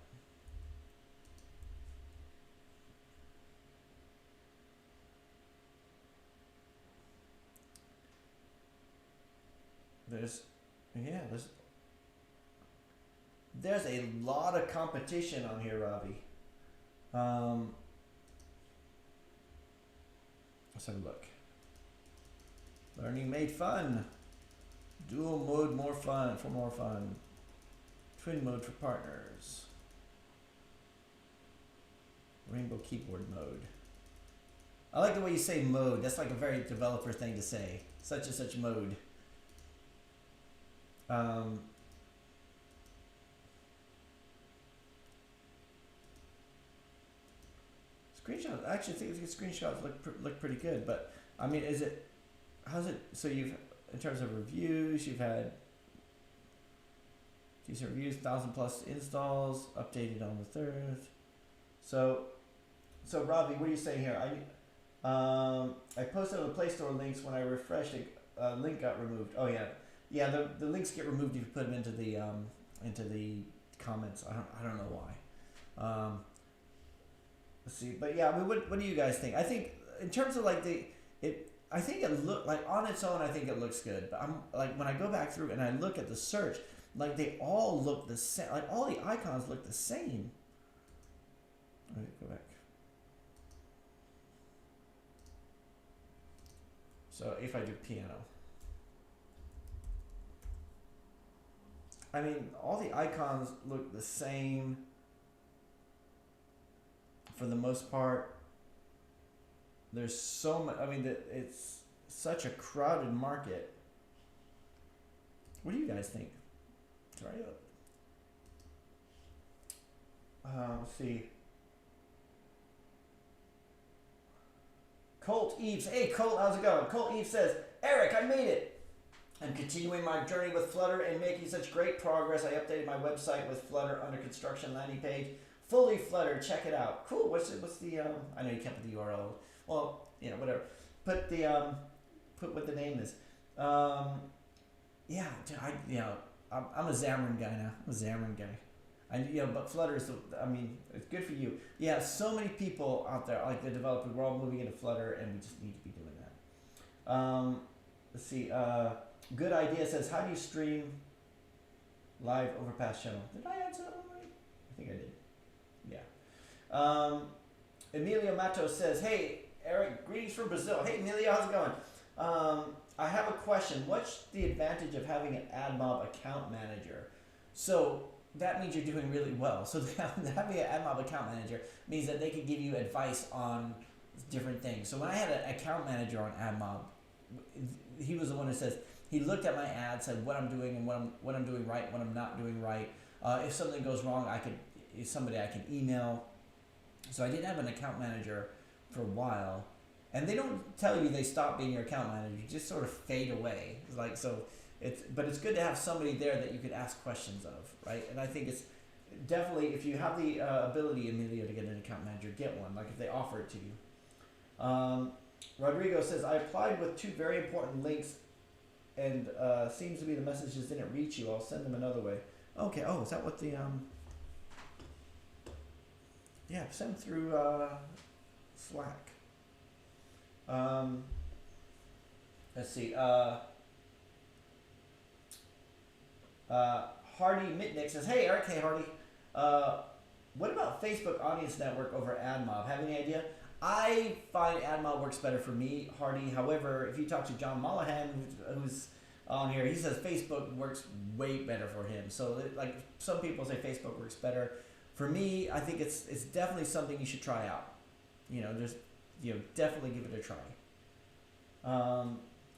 There's a lot of competition on here, Robbie. Let's have a look. Learning made fun. Dual mode more fun. Twin mode for partners. Rainbow keyboard mode. I like the way you say mode. That's like a very developer thing to say. Such and such mode. Screenshots. I actually think the screenshots look pretty good, but I mean, how's it? So you've, in terms of reviews, you've had decent reviews, 1,000+ installs, updated on the 3rd. So Robbie, what are you saying here? I posted on the Play Store links. When I refreshed it, link got removed. Oh yeah. Yeah, the links get removed if you put them into the comments. I don't know why. Let's see, but yeah, I mean, what do you guys think? I think in terms of like I think it look like on its own. I think it looks good, but I'm like when I go back through and I look at the search, like they all look the same. Like all the icons look the same. Let me go back. So if I do piano. I mean, all the icons look the same for the most part. There's so much, I mean, it's such a crowded market. What do you guys think? Try it. Let's see. Colt Eves. Hey, Colt, how's it going? Colt Eves says, Eric, I made it. I'm continuing my journey with Flutter and making such great progress. I updated my website with Flutter under construction landing page. Fully Flutter, check it out. Cool. What's the I know you can't put the URL. Well, you know, whatever. Put the put what the name is. Yeah, dude, I'm a Xamarin guy now. I'm a Xamarin guy. But Flutter is I mean, it's good for you. Yeah, so many people out there, like the developers, we're all moving into Flutter and we just need to be doing that. Let's see, Good Idea says, how do you stream live Overpass channel? Did I answer that one right? I think I did. Yeah. Emilio Mato says, hey, Eric, greetings from Brazil. Hey, Emilio, how's it going? I have a question. What's the advantage of having an AdMob account manager? So that means you're doing really well. So having an AdMob account manager means that they can give you advice on different things. So when I had an account manager on AdMob, he was the one who says he looked at my ads, said what I'm doing and what I'm doing right, what I'm not doing right. If something goes wrong, if somebody I can email. So I did have an account manager for a while, and they don't tell you they stop being your account manager; you just sort of fade away. But it's good to have somebody there that you could ask questions of, right? And I think it's definitely, if you have the ability, Emilio, to get an account manager, get one. Like if they offer it to you. Rodrigo says, I applied with 2 very important links, and seems to be the messages didn't reach you. I'll send them another way. Okay. Oh, is that what the Yeah, send through Slack. Let's see. Hardy Mitnick says, hey, Eric, hey, Hardy. What about Facebook Audience Network over AdMob? Have any idea? I find AdMob works better for me, Hardy. However, if you talk to John Mollahan, who's on here, he says Facebook works way better for him. So, like, some people say Facebook works better. For me, I think it's definitely something you should try out. Definitely give it a try.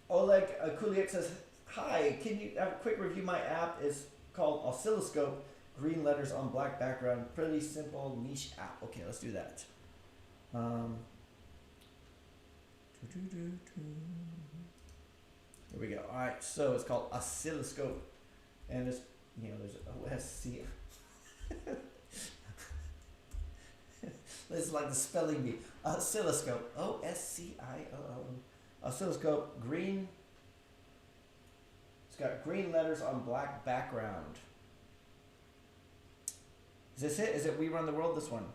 Oleg Kuliak says, hi, can you have a quick review? My app is called Oscilloscope, green letters on black background. Pretty simple, niche app. Okay, let's do that. Here we go. All right, so it's called Oscilloscope, and there's OSC. This is like the spelling bee. Oscilloscope. OSCIOO. Oscilloscope. Green. It's got green letters on black background. Is this it? Is it We Run the World? This one.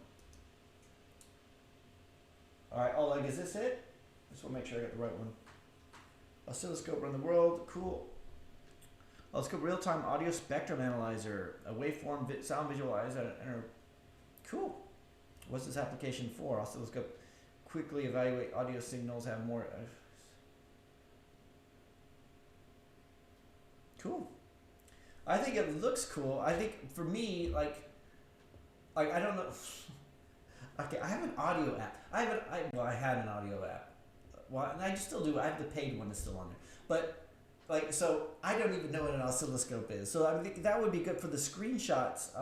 All right, Oleg, is this it? I just want to make sure I got the right one. Oscilloscope Run the World. Cool. Oscilloscope Real-Time Audio Spectrum Analyzer. A waveform sound visualizer. Cool. What's this application for? Oscilloscope quickly evaluate audio signals. Have more. Cool. I think it looks cool. I think for me, like I don't know. Okay, I have an audio app. I had an audio app. Well, and I still do. I have the paid one that's still on there. But so I don't even know what an oscilloscope is. So I think that would be good for the screenshots.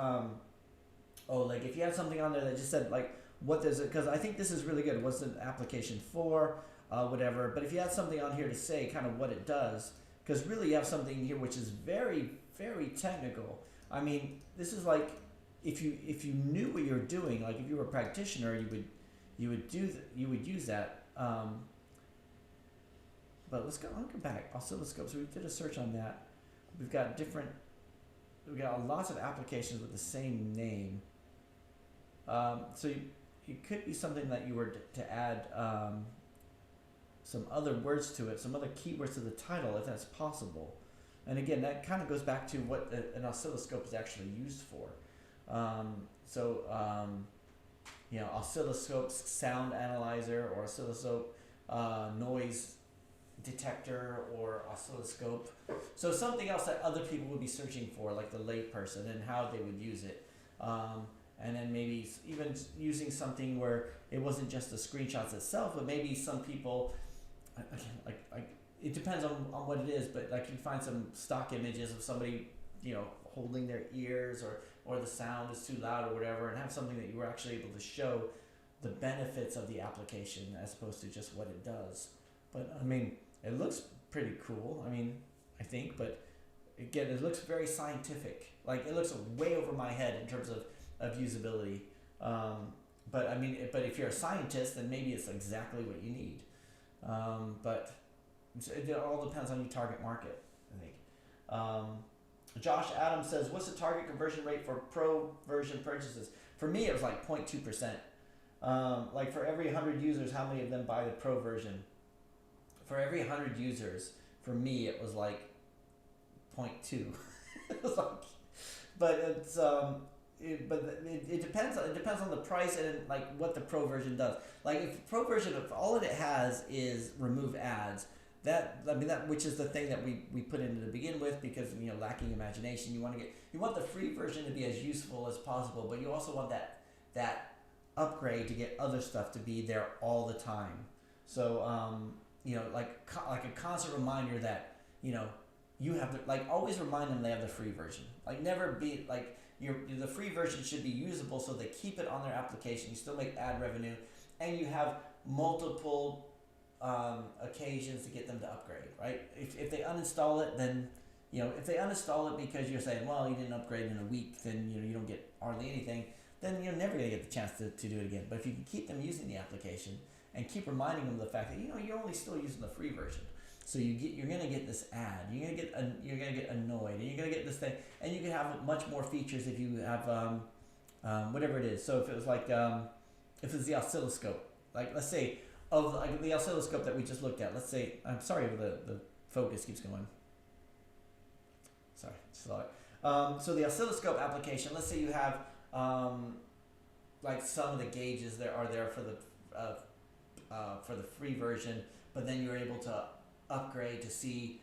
Like if you had something on there that just said like what does it? Because I think this is really good. What's the application for? Whatever. But if you had something on here to say kind of what it does, because really you have something here which is very, very technical. I mean, this is like if you knew what you're doing, like if you were a practitioner, you would use that. But let's go back. Oscilloscope. So we did a search on that. We've got lots of applications with the same name. So it could be something that you were to add some other words to it, some other keywords to the title, if that's possible. And again, that kind of goes back to what an oscilloscope is actually used for. Oscilloscope sound analyzer, or oscilloscope noise detector, or oscilloscope. So something else that other people would be searching for, like the layperson, and how they would use it. And then maybe even using something where it wasn't just the screenshots itself, but maybe some people, like it depends on what it is, but like you find some stock images of somebody, holding their ears, or the sound is too loud or whatever, and have something that you were actually able to show the benefits of the application as opposed to just what it does. But I mean, it looks pretty cool. I mean, I think, but again, it looks very scientific. Like it looks way over my head in terms of usability. But I mean, but if you're a scientist, then maybe it's exactly what you need. But it all depends on your target market, I think. Josh Adams says, what's the target conversion rate for pro version purchases? For me, it was like 0.2%. Like for every 100 users, how many of them buy the pro version? For every 100 users, for me, it was like 0.2. It was like, but it's it depends. It depends on the price and like what the pro version does. Like if pro version, if all it has is remove ads, that which is the thing that we put in to begin with, because lacking imagination, you want the free version to be as useful as possible, but you also want that upgrade to get other stuff to be there all the time. So like a constant reminder that you have to, like, always remind them they have the free version. Like, never be like the free version should be usable, so they keep it on their application. You still make ad revenue, and you have multiple occasions to get them to upgrade, right? If they uninstall it, then if they uninstall it because you're saying, well, you didn't upgrade in a week, then you don't get hardly anything, then you're never going to get the chance to do it again. But if you can keep them using the application and keep reminding them of the fact that you're only still using the free version, so you're going to get this ad, you're going to get annoyed, and you're going to get this thing, and you can have much more features if you have whatever it is. So if it was like if it's the oscilloscope, like let's say of like the oscilloscope that we just looked at, let's say, I'm sorry if the focus keeps going. Sorry, slow it. So the oscilloscope application, let's say you have like some of the gauges there are there for the free version, but then you're able to upgrade to see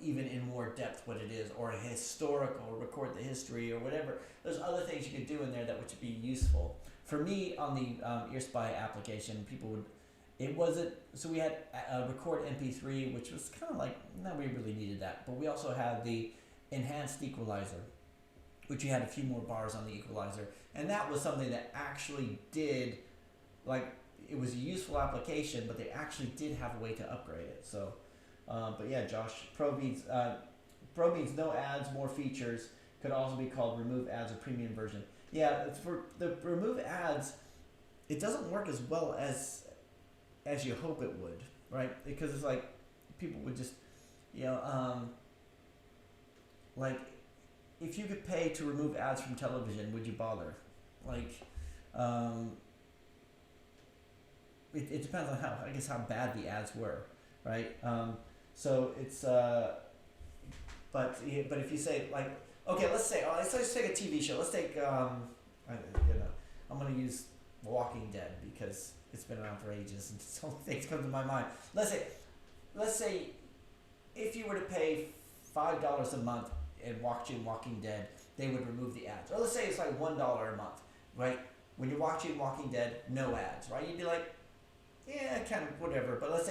even in more depth what it is, or historical, record the history or whatever. There's other things you could do in there that would be useful. For me, on the EarSpy application, we had record MP3, which was kind of like, no, we really needed that, but we also had the enhanced equalizer, which you had a few more bars on the equalizer, and that was something that actually did, like, it was a useful application, but they actually did have a way to upgrade it. So but yeah, Josh, Pro means no ads, more features, could also be called remove ads or premium version. Yeah, it's for the remove ads, it doesn't work as well as you hope it would, right? Because it's like people would just like, if you could pay to remove ads from television, would you bother? Like it depends on how bad the ads were, right? So it's but if you say, like, okay, let's just take a TV show. Let's take I'm gonna use Walking Dead because it's been around for ages and so things come to my mind. Let's say if you were to pay $5 a month and watching Walking Dead, they would remove the ads. Or let's say it's like $1 a month, right? When you're watching Walking Dead, no ads, right? You'd be like, yeah, kind of whatever. But let's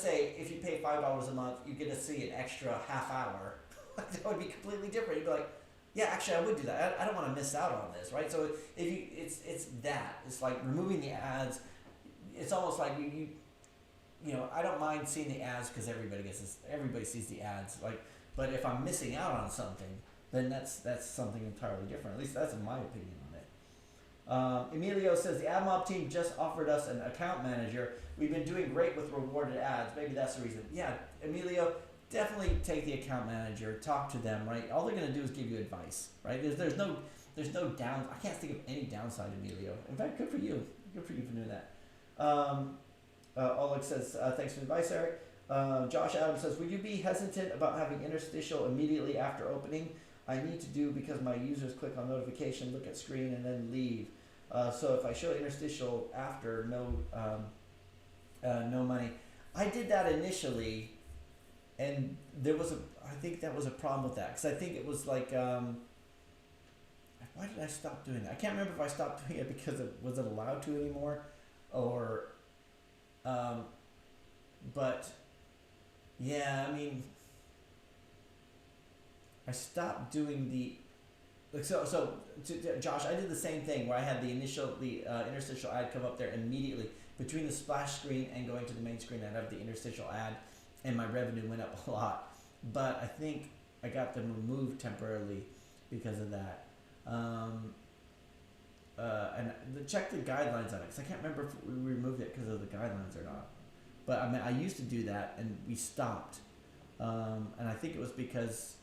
say if you pay $5 a month, you get to see an extra half hour. That would be completely different. You'd be like, yeah, actually, I would do that. I don't want to miss out on this, right? So it's like removing the ads. It's almost like I don't mind seeing the ads because everybody sees the ads. Like, but if I'm missing out on something, then that's something entirely different. At least that's my opinion on it. Emilio says the AdMob team just offered us an account manager. We've been doing great with rewarded ads. Maybe that's the reason. Yeah, Emilio, definitely take the account manager. Talk to them. Right. All they're gonna do is give you advice. Right. There's no down. I can't think of any downside, Emilio. In fact, good for you. Good for you for doing that. Oleg says thanks for the advice, Eric. Josh Adams says, would you be hesitant about having interstitial immediately after opening? I need to do because my users click on notification, look at screen, and then leave. So if I show interstitial after, no money. I did that initially, and I think that was a problem with that, because I think it was like, why did I stop doing that? I can't remember if I stopped doing it because it wasn't allowed to anymore, or, but yeah, I mean, I stopped doing Josh, I did the same thing where I had the interstitial ad come up there immediately between the splash screen and going to the main screen. I'd have the interstitial ad, and my revenue went up a lot. But I think I got them removed temporarily because of that. And check the guidelines on it, because I can't remember if we removed it because of the guidelines or not. But I mean, I used to do that, and we stopped. And I think it was because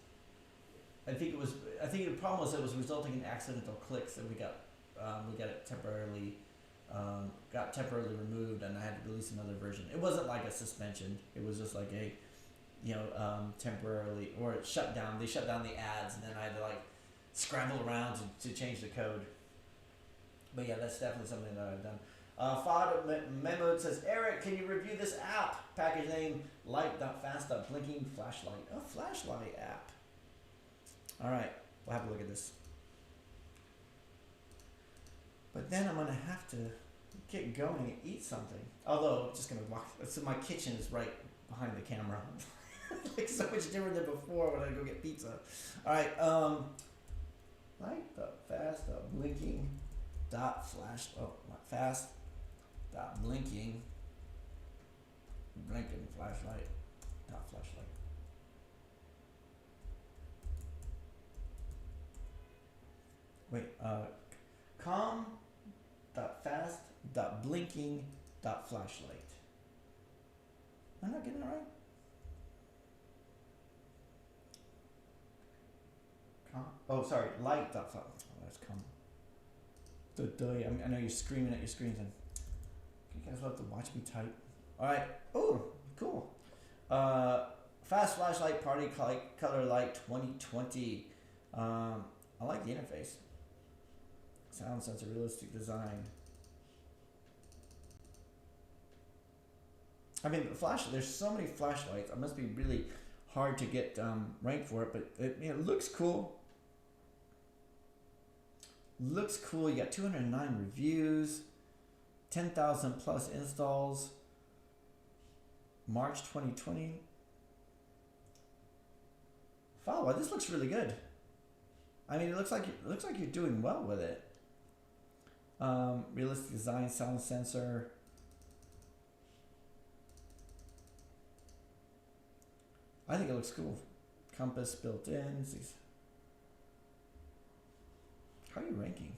I think the problem was it was resulting in accidental clicks, and we got it temporarily removed, and I had to release another version. It wasn't like a suspension; it was just like a temporarily, or it shut down. They shut down the ads, and then I had to like scramble around to change the code. But yeah, that's definitely something that I've done. Fod Memo says, Eric, can you review this app? Package name, light.fast.blinking flashlight. A flashlight app. All right, we'll have a look at this. But then I'm gonna have to get going and eat something. Although I'm just gonna walk. So my kitchen is right behind the camera. Like so much different than before when I go get pizza. All right, light the fast blinking dot flash. Oh, fast dot blinking flashlight dot flashlight. Wait, com dot fast dot blinking dot flashlight. Am I not getting it right? Oh, sorry, light dot flash. Oh, that's com. I know you're screaming at your screens, and you guys will have to watch me type. All right. Oh, cool. Fast flashlight party color light 2020. I like the interface. Sound sensor, realistic design. I mean, there's so many flashlights. It must be really hard to get ranked for it, but it looks cool. Looks cool. You got 209 reviews, 10,000 plus installs. March 2020. Wow, this looks really good. I mean, it looks like you're doing well with it. Realistic design, sound sensor. I think it looks cool. Compass built in. How are you ranking?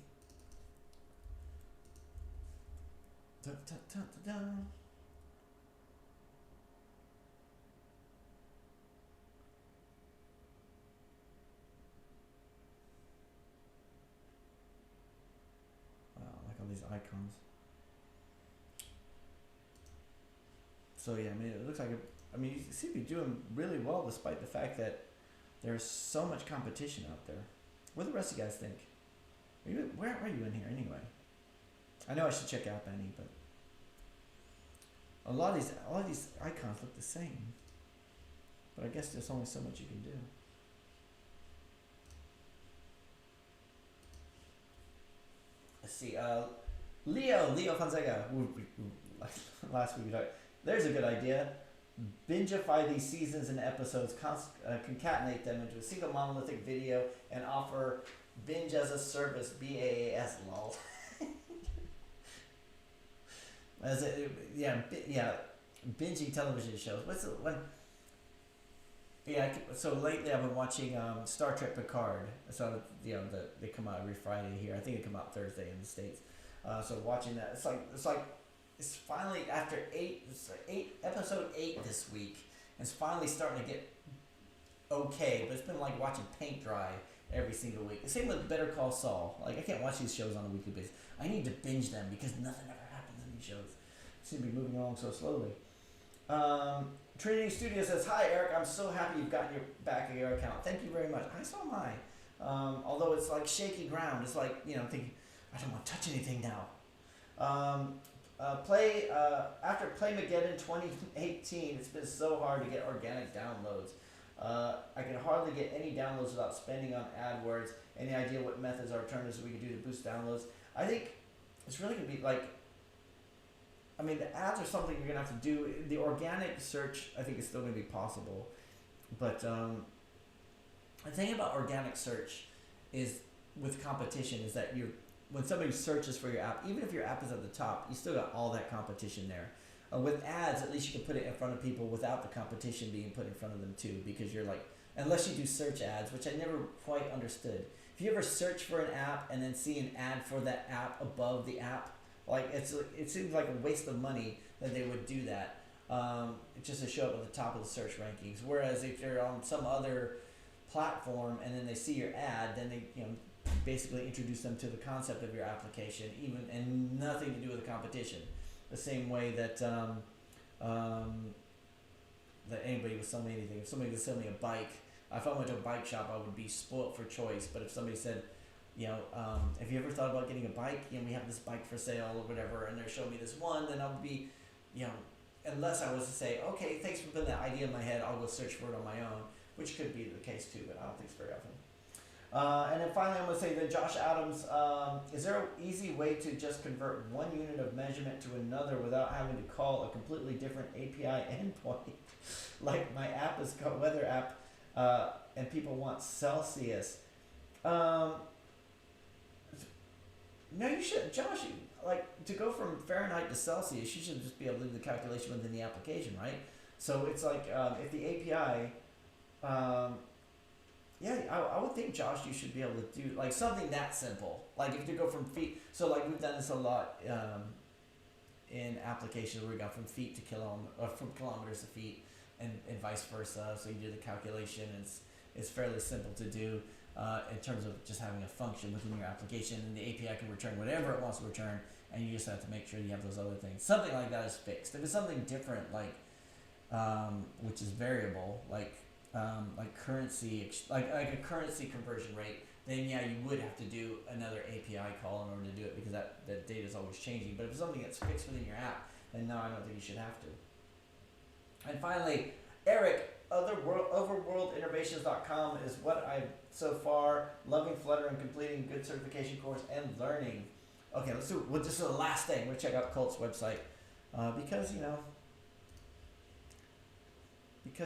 Dun, dun, dun, dun, dun. Wow, I like all these icons. So yeah, I mean, it looks like you seem to be doing really well despite the fact that there's so much competition out there. What do the rest of you guys think? Where are you in here anyway? I know I should check out Benny, but a lot of these icons look the same. But I guess there's only so much you can do. Let's see. Leo Fonseca. Last week we talked. There's a good idea. Bingeify these seasons and episodes, concatenate them into a single monolithic video, and offer binge as a service, BAAS, lol. Binging television shows. What's the one? Yeah, so lately I've been watching Star Trek Picard. So they come out every Friday here. I think they come out Thursday in the States. So watching that, it's finally after episode 8 this week. It's finally starting to get okay, but it's been like watching paint dry every single week. The same with Better Call Saul. Like I can't watch these shows on a weekly basis. I need to binge them because nothing ever happens in these shows. Seem to be moving along so slowly. Trinity Studio says, "Hi Eric, I'm so happy you've gotten your account. Thank you very much. I saw mine. Although it's like shaky ground. It's like thinking I don't want to touch anything now." After Playmageddon 2018, it's been so hard to get organic downloads. I can hardly get any downloads without spending on AdWords. Any idea what methods or alternatives we could do to boost downloads? I think it's really going to be the ads are something you're going to have to do. The organic search, I think, is still going to be possible. But the thing about organic search is with competition is that when somebody searches for your app, even if your app is at the top, you still got all that competition there. With ads, at least you can put it in front of people without the competition being put in front of them too, because you're unless you do search ads, which I never quite understood. If you ever search for an app and then see an ad for that app above the app, it seems like a waste of money that they would do that, just to show up at the top of the search rankings. Whereas if you're on some other platform and then they see your ad, then they basically introduce them to the concept of your application, and nothing to do with the competition. The same way that that anybody would sell me anything. If somebody would sell me a bike, if I went to a bike shop, I would be spoilt for choice. But if somebody said, Have you ever thought about getting a bike? We have this bike for sale or whatever, and they're showing me this one, then I'll be, unless I was to say, okay, thanks for putting that idea in my head, I'll go search for it on my own, which could be the case too, but I don't think it's very often. And then finally, I'm going to say that Josh Adams, is there an easy way to just convert one unit of measurement to another without having to call a completely different API endpoint? Like my app is called Weather App, and people want Celsius. No, you should, Josh. To go from Fahrenheit to Celsius, you should just be able to do the calculation within the application, right? So it's like if the API, I would think, Josh, you should be able to do like something that simple. Like if you go from feet, so like we've done this a lot in applications where we got from feet to from kilometers to feet, and vice versa. So you do the calculation. It's fairly simple to do. In terms of just having a function within your application, and the API can return whatever it wants to return, and you just have to make sure you have those other things. Something like that is fixed. If it's something different, which is variable, like currency, like a currency conversion rate, then yeah, you would have to do another API call in order to do it, because that data is always changing. But if it's something that's fixed within your app, then no, I don't think you should have to. And finally, Eric, overworldinnovations.com is what I've so far loving Flutter and completing good certification course and learning. Okay, let's do the last thing. We'll check out Colt's website because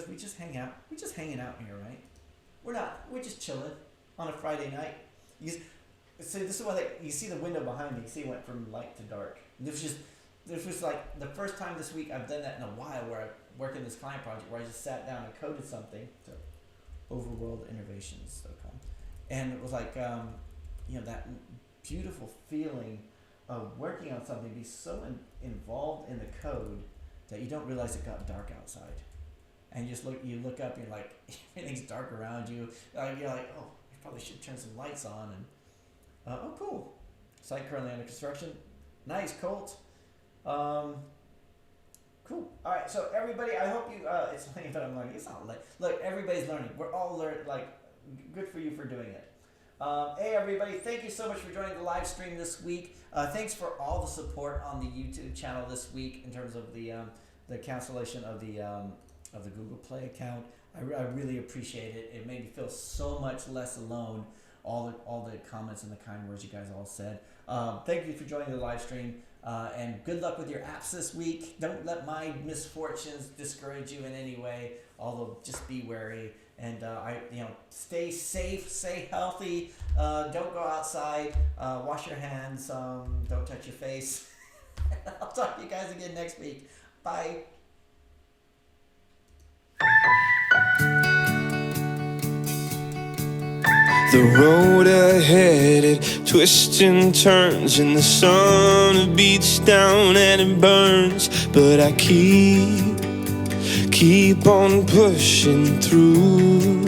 we just hang out. We're just hanging out here, right? We're just chilling on a Friday night. So this is what you see the window behind me. You see it went from light to dark. This was like the first time this week I've done that in a while, where I work in this client project where I just sat down and coded something to overworldinnovations.com, and it was like that beautiful feeling of working on something, be so involved in the code that you don't realize it got dark outside, and you look up and you're like everything's dark around you. You're like, oh, you probably should turn some lights on, and oh cool, site currently under construction. Nice, Colt. Cool. All right. So everybody, I hope you. It's late, but I'm learning. It's not late. Look, everybody's learning. We're all learning. Good for you for doing it. Hey everybody, thank you so much for joining the live stream this week. Thanks for all the support on the YouTube channel this week in terms of the cancellation of the Google Play account. I really appreciate it. It made me feel so much less alone. All the comments and the kind words you guys all said. Thank you for joining the live stream. And good luck with your apps this week. Don't let my misfortunes discourage you in any way. Although just be wary and stay safe, stay healthy. Don't go outside. Wash your hands. Don't touch your face. I'll talk to you guys again next week. Bye. The road ahead, it twists and turns, and the sun beats down and it burns. But I keep on pushing through.